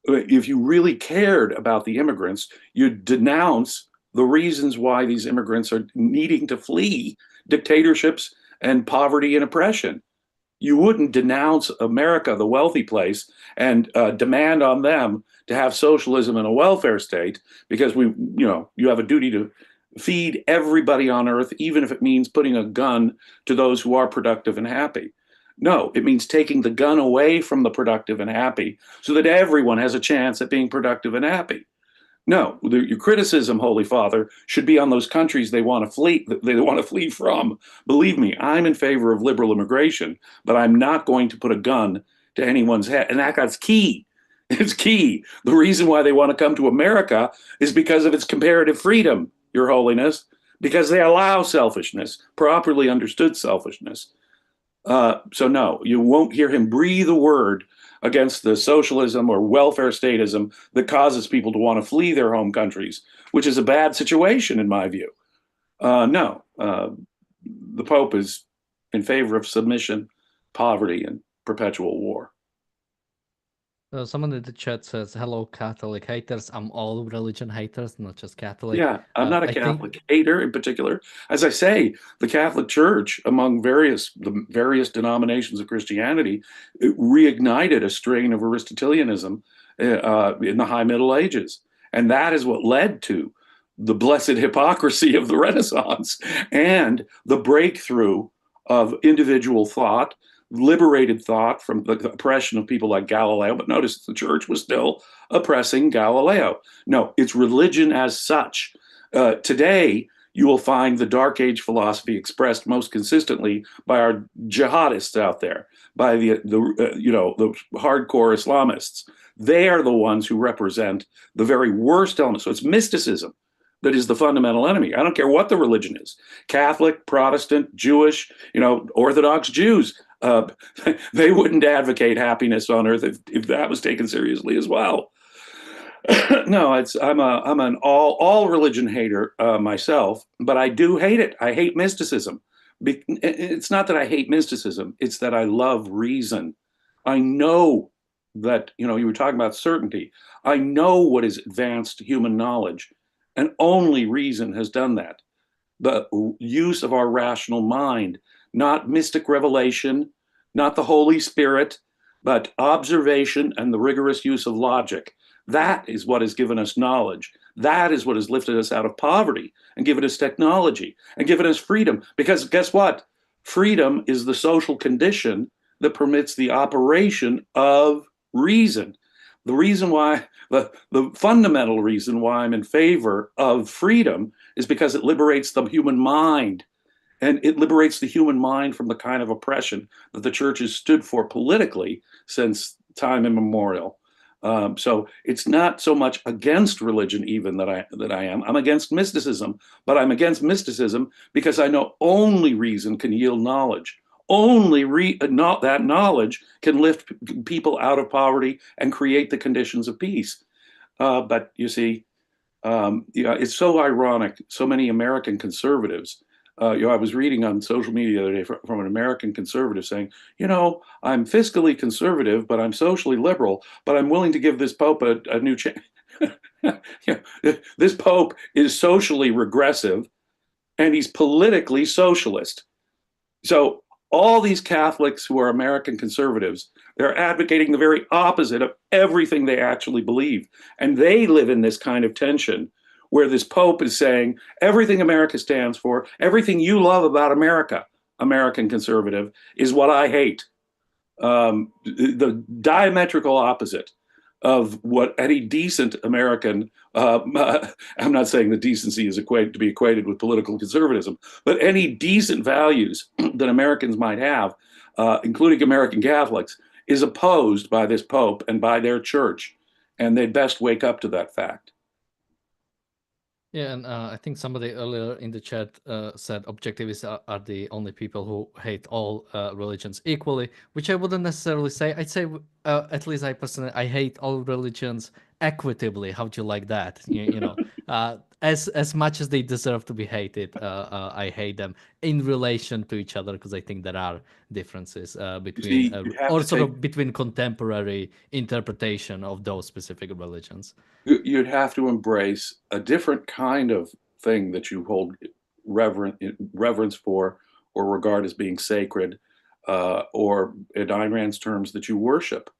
If you really cared about the immigrants, you'd denounce the reasons why these immigrants are needing to flee dictatorships and poverty and oppression. You wouldn't denounce America, the wealthy place, and demand on them to have socialism and a welfare state because you have a duty to feed everybody on earth, even if it means putting a gun to those who are productive and happy. No, it means taking the gun away from the productive and happy so that everyone has a chance at being productive and happy. No, your criticism, Holy Father, should be on those countries they want to flee from. Believe me, I'm in favor of liberal immigration, but I'm not going to put a gun to anyone's head. And that's key. It's key. The reason why they want to come to America is because of its comparative freedom, Your Holiness, because they allow selfishness, properly understood selfishness. So no, you won't hear him breathe a word against the socialism or welfare statism that causes people to want to flee their home countries, which is a bad situation in my view. No, the Pope is in favor of submission, poverty, and perpetual war. Someone in the chat says, "Hello, Catholic haters. I'm all religion haters, not just Catholic." Yeah, I'm not a Catholic hater in particular. As I say, the Catholic Church, among the various denominations of Christianity, it reignited a strain of Aristotelianism in the High Middle Ages. And that is what led to the blessed hypocrisy of the Renaissance and the breakthrough of individual thought, liberated thought from the oppression of people like Galileo. But notice the church was still oppressing Galileo. No, it's religion as such. Today, you will find the Dark Age philosophy expressed most consistently by our jihadists out there, by the hardcore Islamists. They are the ones who represent the very worst elements. So it's mysticism that is the fundamental enemy. I don't care what the religion is, Catholic, Protestant, Jewish, Orthodox Jews. They wouldn't advocate happiness on earth if that was taken seriously as well. No, I'm an all religion hater myself, but I do hate it. I hate mysticism. It's not that I hate mysticism, it's that I love reason. I know that, you were talking about certainty. I know what is advanced human knowledge, and only reason has done that. The use of our rational mind, not mystic revelation, not the Holy Spirit, but observation and the rigorous use of logic. That is what has given us knowledge. That is what has lifted us out of poverty and given us technology and given us freedom. Because guess what? Freedom is the social condition that permits the operation of reason. The reason why, the fundamental reason why I'm in favor of freedom is because it liberates the human mind. And it liberates the human mind from the kind of oppression that the church has stood for politically since time immemorial. So it's not so much against religion even that I am. I'm against mysticism, but I'm against mysticism because I know only reason can yield knowledge. Only that knowledge can lift people out of poverty and create the conditions of peace. But you see, it's so ironic. So many American conservatives. I was reading on social media the other day from an American conservative saying, I'm fiscally conservative, but I'm socially liberal, but I'm willing to give this Pope a new chance. This Pope is socially regressive and he's politically socialist. So all these Catholics who are American conservatives, they're advocating the very opposite of everything they actually believe. And they live in this kind of tension where this Pope is saying everything America stands for, everything you love about America, American conservative, is what I hate. The diametrical opposite. of what any decent American, I'm not saying that decency is equated to be equated with political conservatism, but any decent values that Americans might have, including American Catholics, is opposed by this Pope and by their church. And they'd best wake up to that fact. Yeah, and I think somebody earlier in the chat said objectivists are the only people who hate all religions equally, which I wouldn't necessarily say. I'd say, at least I personally, I hate all religions equitably. How do you like that? As much as they deserve to be hated, I hate them in relation to each other, because I think there are differences You between, see, you have or to sort take, of between contemporary interpretation of those specific religions. you'd have to embrace a different kind of thing that you hold reverence for or regard as being sacred, or in Ayn Rand's terms, that you worship.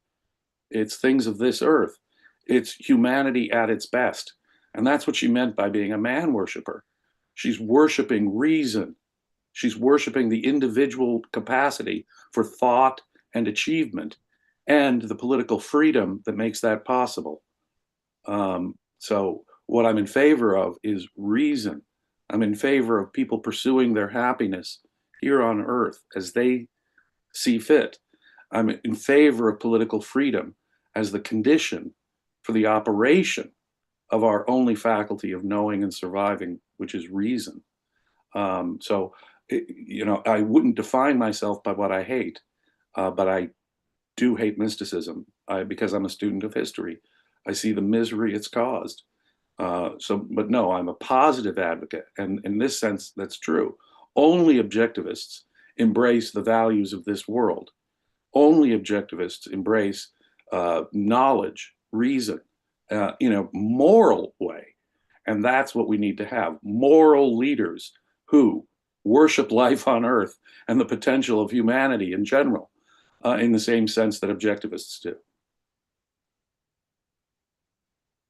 It's things of this earth. It's humanity at its best. And that's what she meant by being a man worshiper. She's worshiping reason. She's worshiping the individual capacity for thought and achievement and the political freedom that makes that possible. So what I'm in favor of is reason. I'm in favor of people pursuing their happiness here on earth as they see fit. I'm in favor of political freedom as the condition for the operation of our only faculty of knowing and surviving, which is reason. So, I wouldn't define myself by what I hate, but I do hate mysticism because I'm a student of history. I see the misery it's caused. But no, I'm a positive advocate. And in this sense, that's true. Only objectivists embrace the values of this world. Only objectivists embrace knowledge, reason, moral way. And that's what we need to have. Moral leaders who worship life on earth and the potential of humanity in general, in the same sense that objectivists do.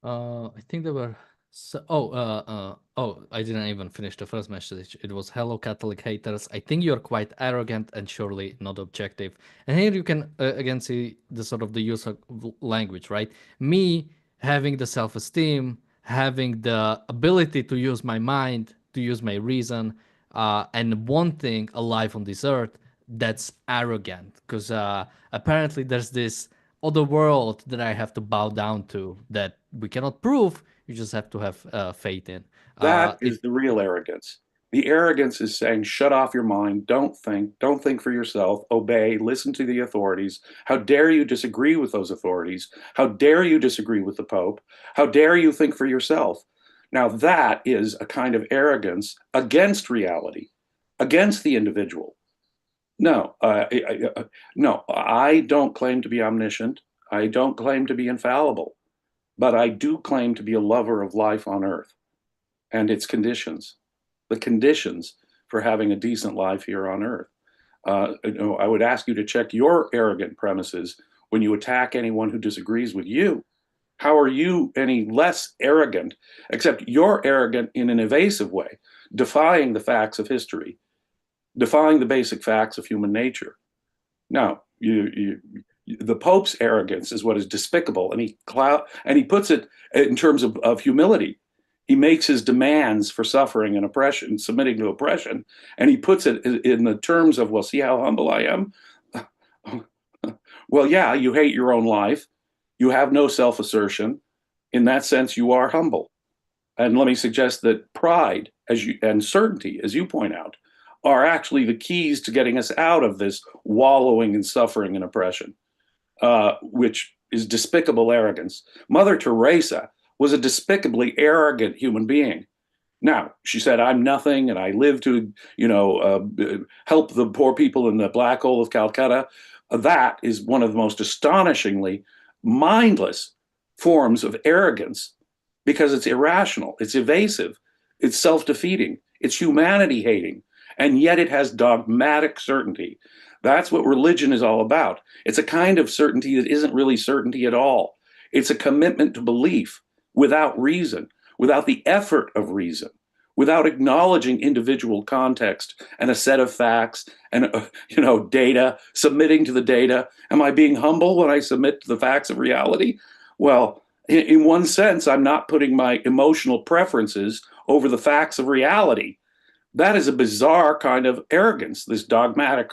I think there were. I didn't even finish the first message. It was, "Hello, Catholic haters. I think you're quite arrogant and surely not objective." And here you can again see the sort of the use of language, right? Me having the self-esteem, having the ability to use my mind, to use my reason, and wanting a life on this earth, that's arrogant. Because apparently there's this other world that I have to bow down to that we cannot prove. You just have to have faith in. That is the real arrogance. The arrogance is saying, shut off your mind, don't think for yourself, obey, listen to the authorities. How dare you disagree with those authorities? How dare you disagree with the Pope? How dare you think for yourself? Now, that is a kind of arrogance against reality, against the individual. No, no, I don't claim to be omniscient. I don't claim to be infallible, but I do claim to be a lover of life on earth and its conditions, the conditions for having a decent life here on earth. I would ask you to check your arrogant premises when you attack anyone who disagrees with you. How are you any less arrogant, except you're arrogant in an evasive way, defying the facts of history, defying the basic facts of human nature? Now, the Pope's arrogance is what is despicable, and he puts it in terms of humility. He makes his demands for suffering and oppression, submitting to oppression, and he puts it in the terms of, well, see how humble I am? Well, yeah, you hate your own life. You have no self-assertion. In that sense, you are humble. And let me suggest that pride and certainty, as you point out, are actually the keys to getting us out of this wallowing in suffering and oppression, which is despicable arrogance. Mother Teresa was a despicably arrogant human being. Now, she said, I'm nothing, and I live to, help the poor people in the black hole of Calcutta. That is one of the most astonishingly mindless forms of arrogance, because it's irrational, it's evasive, it's self-defeating, it's humanity-hating, and yet it has dogmatic certainty. That's what religion is all about. It's a kind of certainty that isn't really certainty at all. It's a commitment to belief without reason, without the effort of reason, without acknowledging individual context and a set of facts and data, submitting to the data. Am I being humble when I submit to the facts of reality? Well, in one sense, I'm not putting my emotional preferences over the facts of reality. That is a bizarre kind of arrogance, this dogmatic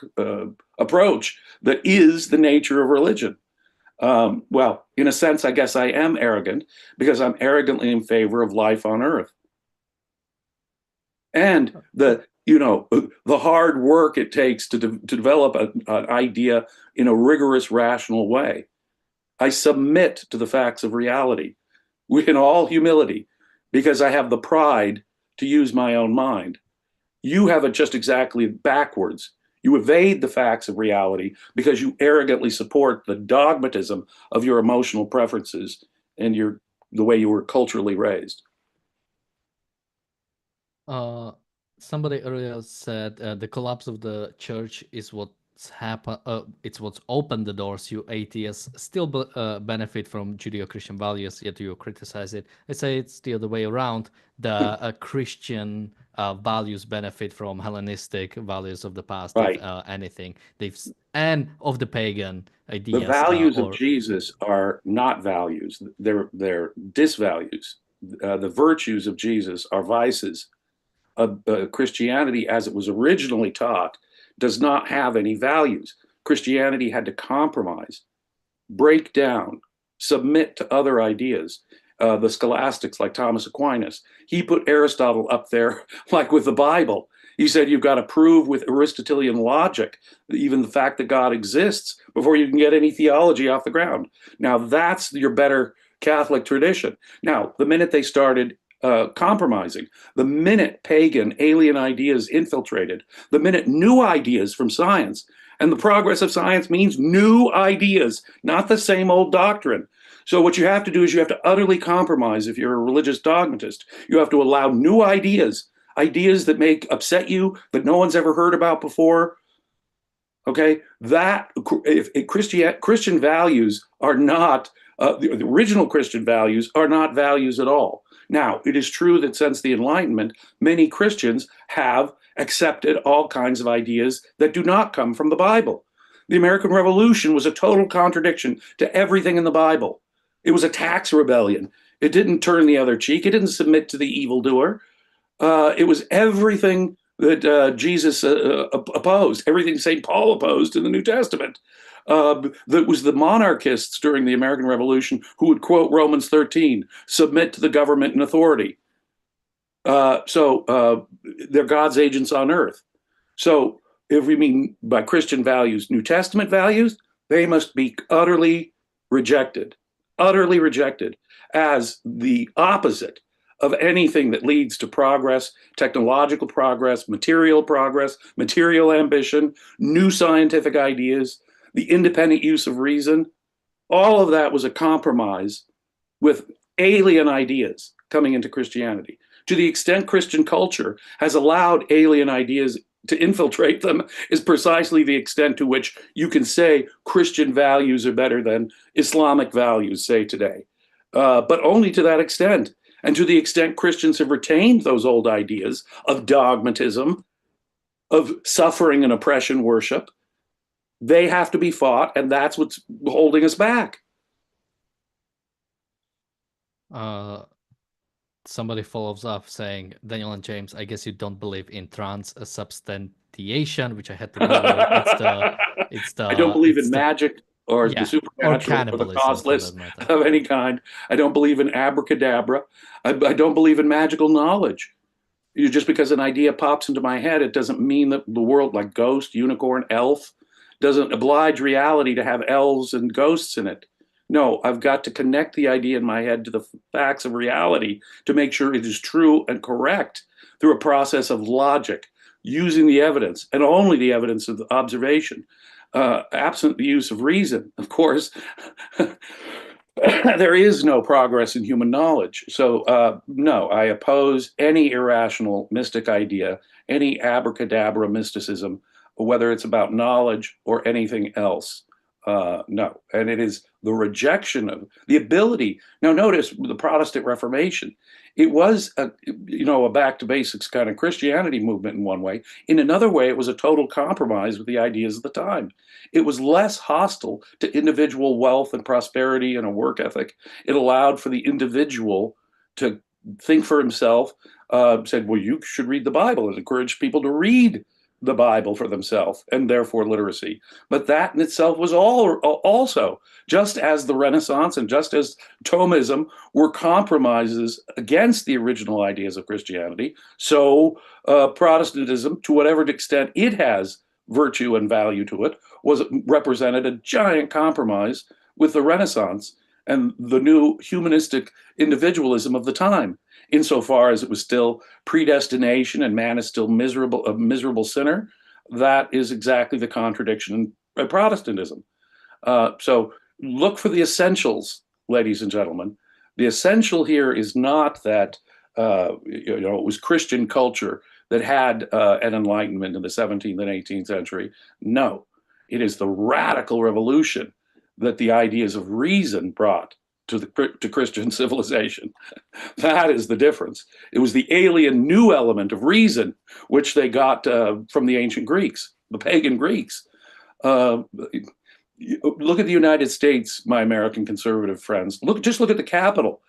approach that is the nature of religion. Well, in a sense, I guess I am arrogant because I'm arrogantly in favor of life on earth. And the hard work it takes to develop an idea in a rigorous, rational way. I submit to the facts of reality in all humility because I have the pride to use my own mind. You have it just exactly backwards. You evade the facts of reality because you arrogantly support the dogmatism of your emotional preferences and the way you were culturally raised. Uh, Somebody earlier said the collapse of the church is what's happened. It's what's opened the doors. You atheists still benefit from Judeo-Christian values, yet you criticize it. I say it's the other way around. The Christian values benefit from Hellenistic values of the past, if Right. anything. And of the pagan The ideas, values of or Jesus are not values. They're disvalues. The virtues of Jesus are vices. Christianity, as it was originally taught, does not have any values. Christianity had to compromise, break down, submit to other ideas. The scholastics, like Thomas Aquinas, he put Aristotle up there like with the Bible. He said you've got to prove with Aristotelian logic even the fact that God exists before you can get any theology off the ground. Now that's your better Catholic tradition. Now, the minute they started compromising, the minute pagan alien ideas infiltrated, the minute new ideas from science, and the progress of science means new ideas, not the same old doctrine. So what you have to do is you have to utterly compromise if you're a religious dogmatist. You have to allow new ideas, ideas that may upset you, that no one's ever heard about before. Okay, that if Christian values are not the original Christian values are not values at all. Now, it is true that since the Enlightenment, many Christians have accepted all kinds of ideas that do not come from the Bible. The American Revolution was a total contradiction to everything in the Bible. It was a tax rebellion. It didn't turn the other cheek. It didn't submit to the evildoer. It was everything that Jesus opposed, everything St. Paul opposed in the New Testament. That was the monarchists during the American Revolution who would quote Romans 13, submit to the government and authority. So they're God's agents on earth. So if we mean by Christian values, New Testament values, they must be utterly rejected as the opposite of anything that leads to progress, technological progress, material ambition, new scientific ideas, the independent use of reason. All of that was a compromise with alien ideas coming into Christianity. To the extent Christian culture has allowed alien ideas to infiltrate them is precisely the extent to which you can say Christian values are better than Islamic values, say today. But only to that extent. And to the extent Christians have retained those old ideas of dogmatism, of suffering and oppression worship, they have to be fought, and that's what's holding us back. Somebody follows up saying, Daniel and James, I guess you don't believe in transubstantiation, which I had to Google. I don't believe in magic or the or supernatural or the cannibalism for causeless that matter. of any kind. I don't believe in abracadabra. I don't believe in magical knowledge. Just because an idea pops into my head, it doesn't mean that the world, like ghost, unicorn, elf, doesn't oblige reality to have elves and ghosts in it. No, I've got to connect the idea in my head to the facts of reality to make sure it is true and correct through a process of logic, using the evidence and only the evidence of the observation. Absent the use of reason, of course, there is no progress in human knowledge. So, no, I oppose any irrational mystic idea, any abracadabra mysticism, whether it's about knowledge or anything else. No. And it is the rejection of the ability. Now, notice the Protestant Reformation. It was a back to basics kind of Christianity movement in one way. In another way, it was a total compromise with the ideas of the time. It was less hostile to individual wealth and prosperity and a work ethic. It allowed for the individual to think for himself, said, well, you should read the Bible, and encouraged people to read the Bible for themselves, and therefore literacy. But that in itself was also, just as the Renaissance and just as Thomism were compromises against the original ideas of Christianity, so Protestantism, to whatever extent it has virtue and value to it, was represented a giant compromise with the Renaissance and the new humanistic individualism of the time, insofar as it was still predestination and man is still a miserable sinner. That is exactly the contradiction in Protestantism. So look for the essentials, ladies and gentlemen. The essential here is not that it was Christian culture that had an enlightenment in the 17th and 18th century. No, it is the radical revolution that the ideas of reason brought to Christian civilization. That is the difference. It was the alien new element of reason, which they got from the ancient Greeks, the pagan Greeks. Look at the United States, my American conservative friends. Just look at the Capitol.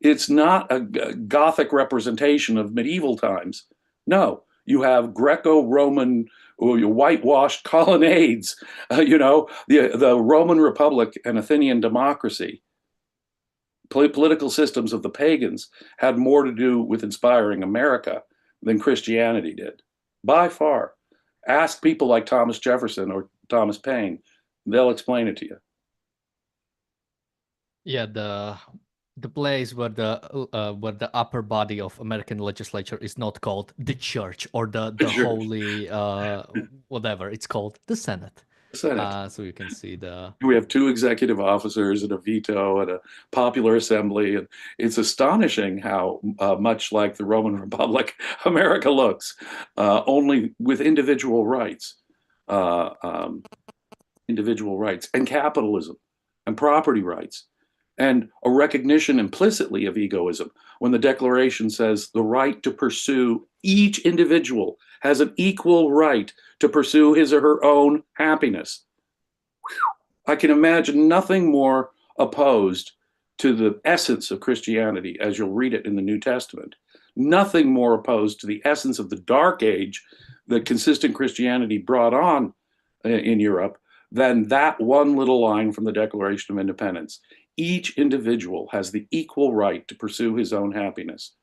It's not a Gothic representation of medieval times. No, you have Greco-Roman whitewashed colonnades. The Roman Republic and Athenian democracy, political systems of the pagans, had more to do with inspiring America than Christianity did, by far. Ask people like Thomas Jefferson or Thomas Paine. They'll explain it to you. Yeah, the place where the upper body of American legislature is not called the church or the holy whatever. It's called the Senate. Senate. So you can see we have 2 executive officers and a veto and a popular assembly, and it's astonishing how much like the Roman Republic America looks, only with individual rights and capitalism and property rights, and a recognition implicitly of egoism when the Declaration says the right to pursue, each individual has an equal right to pursue his or her own happiness. I can imagine nothing more opposed to the essence of Christianity as you'll read it in the New Testament. Nothing more opposed to the essence of the Dark Age that consistent Christianity brought on in Europe than that one little line from the Declaration of Independence. Each individual has the equal right to pursue his own happiness.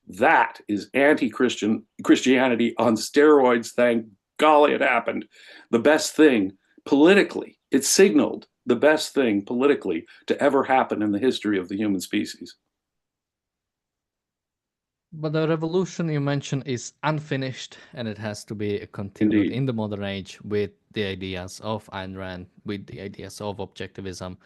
That is Christianity on steroids. Thank golly it happened. The best thing politically, it signaled the best thing politically to ever happen in the history of the human species. But the revolution you mentioned is unfinished, and it has to be continued in the modern age with the ideas of Ayn Rand, with the ideas of objectivism,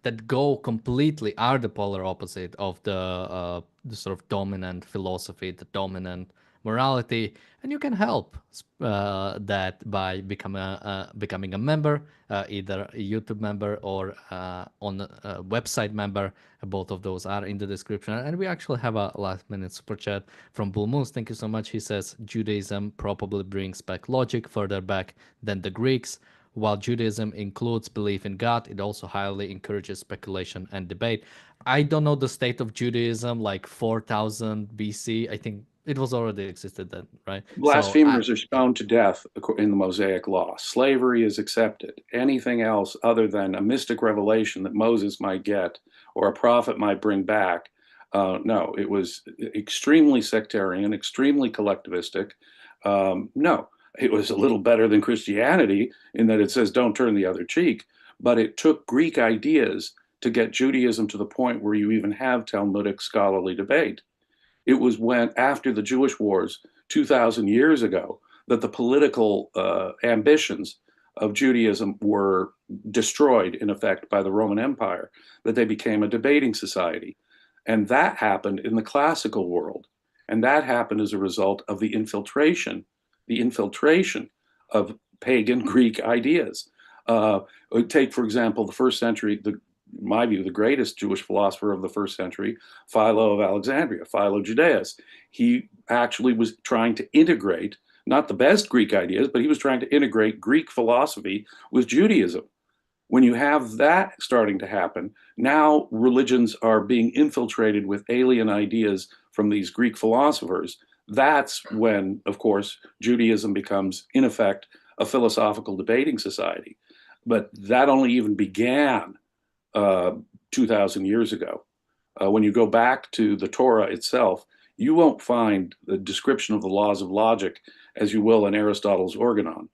that go completely, are the polar opposite of the sort of dominant philosophy, the dominant morality, and you can help that by becoming a member, either a YouTube member or on a website member. Both of those are in the description. And we actually have a last-minute super chat from Bull Moose. Thank you so much. He says, Judaism probably brings back logic further back than the Greeks. While Judaism includes belief in God, it also highly encourages speculation and debate. I don't know the state of Judaism like 4000 BC. I think it was already existed then, right? Blasphemers are stoned to death in the Mosaic Law. Slavery is accepted. Anything else other than a mystic revelation that Moses might get or a prophet might bring back, no, it was extremely sectarian, extremely collectivistic. No, it was a little better than Christianity in that it says don't turn the other cheek, but it took Greek ideas to get Judaism to the point where you even have Talmudic scholarly debate. It was when, after the Jewish wars 2,000 years ago, that the political ambitions of Judaism were destroyed, in effect, by the Roman Empire, that they became a debating society. And that happened in the classical world. And that happened as a result of the infiltration of pagan Greek ideas. Uh, Take, for example, the first century, in my view, the greatest Jewish philosopher of the first century, Philo of Alexandria, Philo Judaeus. He actually was trying to integrate, not the best Greek ideas, but he was trying to integrate Greek philosophy with Judaism. When you have that starting to happen, now religions are being infiltrated with alien ideas from these Greek philosophers. That's when, of course, Judaism becomes, in effect, a philosophical debating society. But that only even began 2,000 years ago. When you go back to the Torah itself, you won't find the description of the laws of logic as you will in Aristotle's Organon.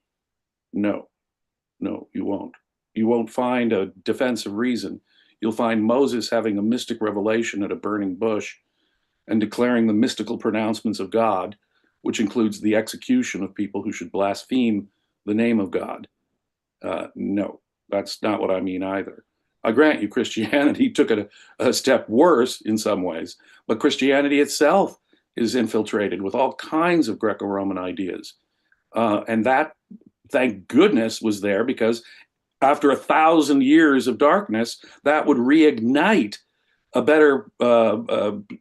No, no, you won't. You won't find a defense of reason. You'll find Moses having a mystic revelation at a burning bush and declaring the mystical pronouncements of God, which includes the execution of people who should blaspheme the name of God. No, that's not what I mean either. I grant you, Christianity took it a step worse in some ways, but Christianity itself is infiltrated with all kinds of Greco-Roman ideas. And that, thank goodness, was there, because after 1,000 years of darkness, that would reignite a better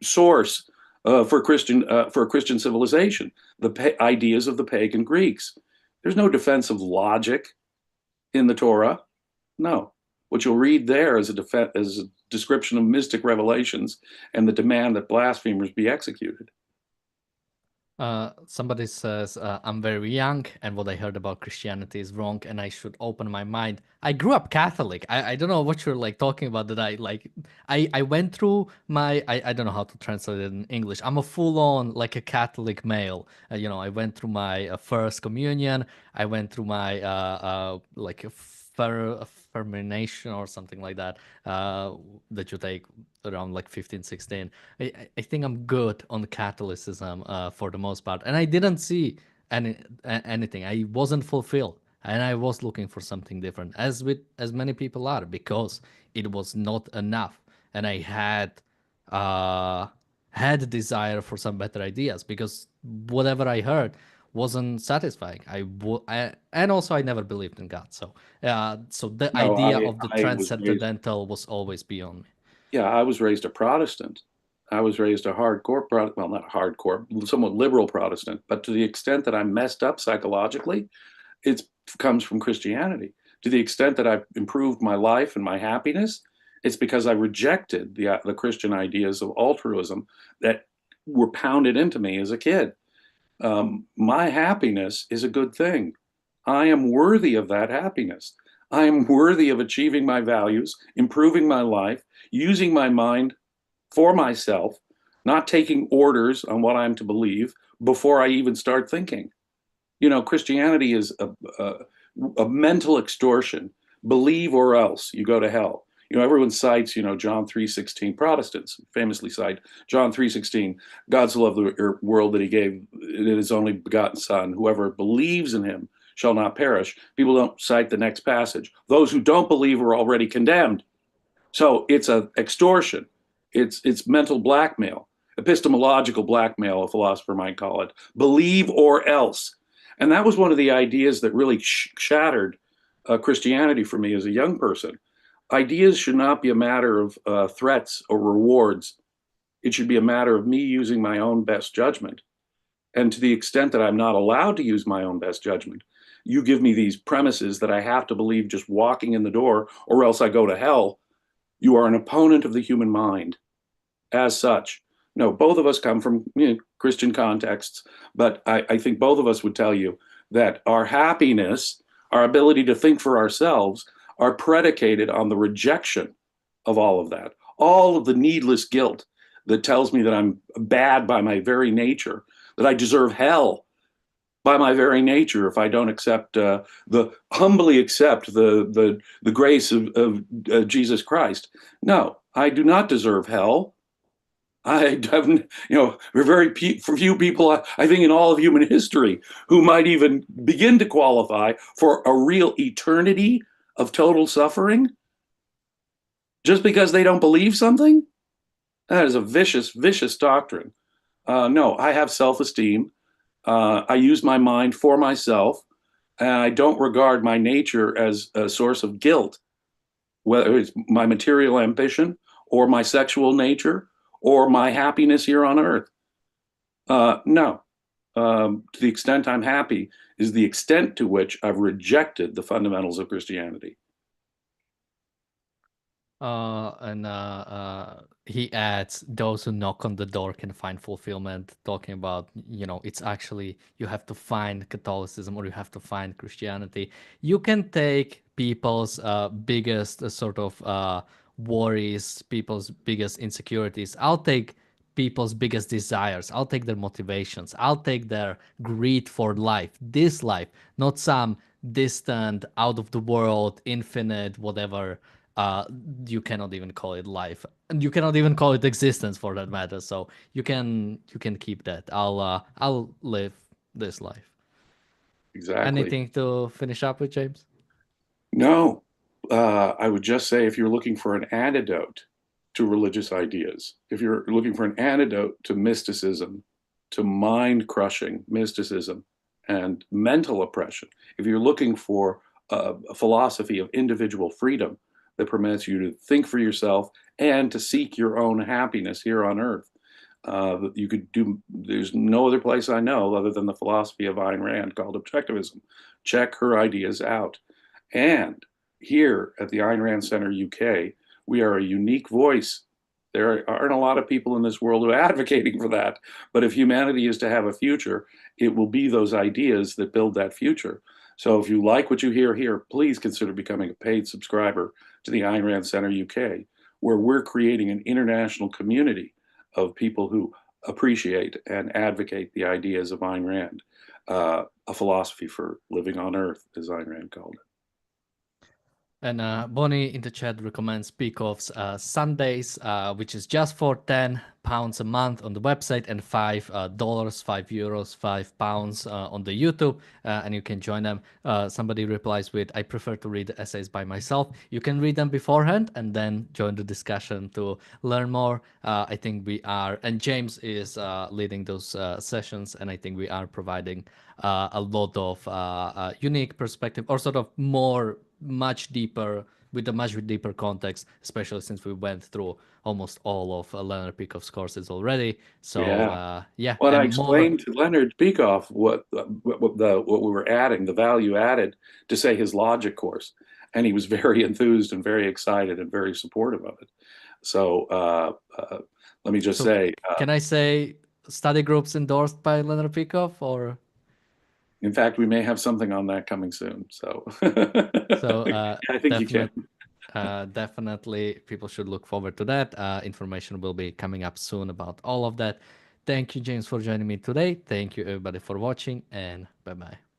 source for Christian civilization, the ideas of the pagan Greeks. There's no defense of logic in the Torah. No. What you'll read there is a description of mystic revelations and the demand that blasphemers be executed. Somebody says, I'm very young and what I heard about Christianity is wrong and I should open my mind. I grew up Catholic. I don't know what you're like talking about, that I went through I don't know how to translate it in English. I'm a full-on like a Catholic male. I went through my first communion. I went through my like a fermentation or something like that, that you take around like 15, 16. I think I'm good on Catholicism for the most part. And I didn't see anything. I wasn't fulfilled. And I was looking for something different, as many people are, because it was not enough. And I had a desire for some better ideas, because whatever I heard wasn't satisfying. And also I never believed in God. So the No, idea of the I was raised, transcendental was always beyond me. yeah, I was raised a Protestant. I was raised a hardcore, well, not hardcore, somewhat liberal Protestant, but to the extent that I'm messed up psychologically, it comes from Christianity. To the extent that I've improved my life and my happiness, it's because I rejected the Christian ideas of altruism that were pounded into me as a kid. My happiness is a good thing. I am worthy of that happiness. I am worthy of achieving my values, improving my life, using my mind for myself, not taking orders on what I'm to believe before I even start thinking. Christianity is a mental extortion. Believe or else you go to hell. Everyone cites, John 3:16. Protestants famously cite John 3:16. God so loved the world that he gave his only begotten son. Whoever believes in him shall not perish. People don't cite the next passage. Those who don't believe are already condemned. So it's an extortion. It's mental blackmail, epistemological blackmail, a philosopher might call it. Believe or else. And that was one of the ideas that really shattered Christianity for me as a young person. Ideas should not be a matter of threats or rewards. It should be a matter of me using my own best judgment. And to the extent that I'm not allowed to use my own best judgment, you give me these premises that I have to believe just walking in the door, or else I go to hell. You are an opponent of the human mind as such. No, both of us come from Christian contexts, but I think both of us would tell you that our happiness, our ability to think for ourselves, are predicated on the rejection of all of that, all of the needless guilt that tells me that I'm bad by my very nature, that I deserve hell by my very nature if I don't humbly accept the grace of Jesus Christ. No, I do not deserve hell. I haven't, very few people, I think, in all of human history who might even begin to qualify for a real eternity of total suffering just because they don't believe something. That is a vicious, vicious doctrine. No, I have self-esteem. I use my mind for myself. And I don't regard my nature as a source of guilt, whether it's my material ambition or my sexual nature or my happiness here on earth. No. To the extent I'm happy is the extent to which I've rejected the fundamentals of Christianity. And he adds, those who knock on the door can find fulfillment, talking about, it's actually, you have to find Catholicism or you have to find Christianity. You can take people's biggest sort of worries, people's biggest insecurities. I'll take people's biggest desires. I'll take their motivations. I'll take their greed for life, this life, not some distant, out of the world, infinite, whatever. uh you cannot even call it life, and you cannot even call it existence for that matter. So you can keep that. I'll live this life. Exactly. Anything to finish up with, James? No, I would just say if you're looking for an antidote to religious ideas, if you're looking for an antidote to mysticism, to mind crushing mysticism and mental oppression, if you're looking for a philosophy of individual freedom that permits you to think for yourself and to seek your own happiness here on earth, you could do, there's no other place I know other than the philosophy of Ayn Rand called objectivism. Check her ideas out. And here at the Ayn Rand Center UK, we are a unique voice. There aren't a lot of people in this world who are advocating for that. But if humanity is to have a future, it will be those ideas that build that future. So if you like what you hear here, please consider becoming a paid subscriber to the Ayn Rand Center UK, where we're creating an international community of people who appreciate and advocate the ideas of Ayn Rand, a philosophy for living on earth, as Ayn Rand called it. And Bonnie in the chat recommends Peacock's Sundays, which is just for £10 a month on the website and $5, €5, £5 on the YouTube, and you can join them. Somebody replies with, I prefer to read the essays by myself. You can read them beforehand and then join the discussion to learn more. I think we are, and James is leading those sessions, and I think we are providing a lot of unique perspective, or sort of more much deeper, with a much deeper context, especially since we went through almost all of Leonard Peikoff's courses already. So Yeah. yeah, When I and more. explained to Leonard Peikoff what we were adding, the value added to say his logic course, and he was very enthused and very excited and very supportive of it. So let me just So say, can I say study groups endorsed by Leonard Peikoff, or? in fact, we may have something on that coming soon. So So I think you can. definitely people should look forward to that. Information will be coming up soon about all of that. Thank you, James, for joining me today. Thank you, everybody, for watching, and bye bye.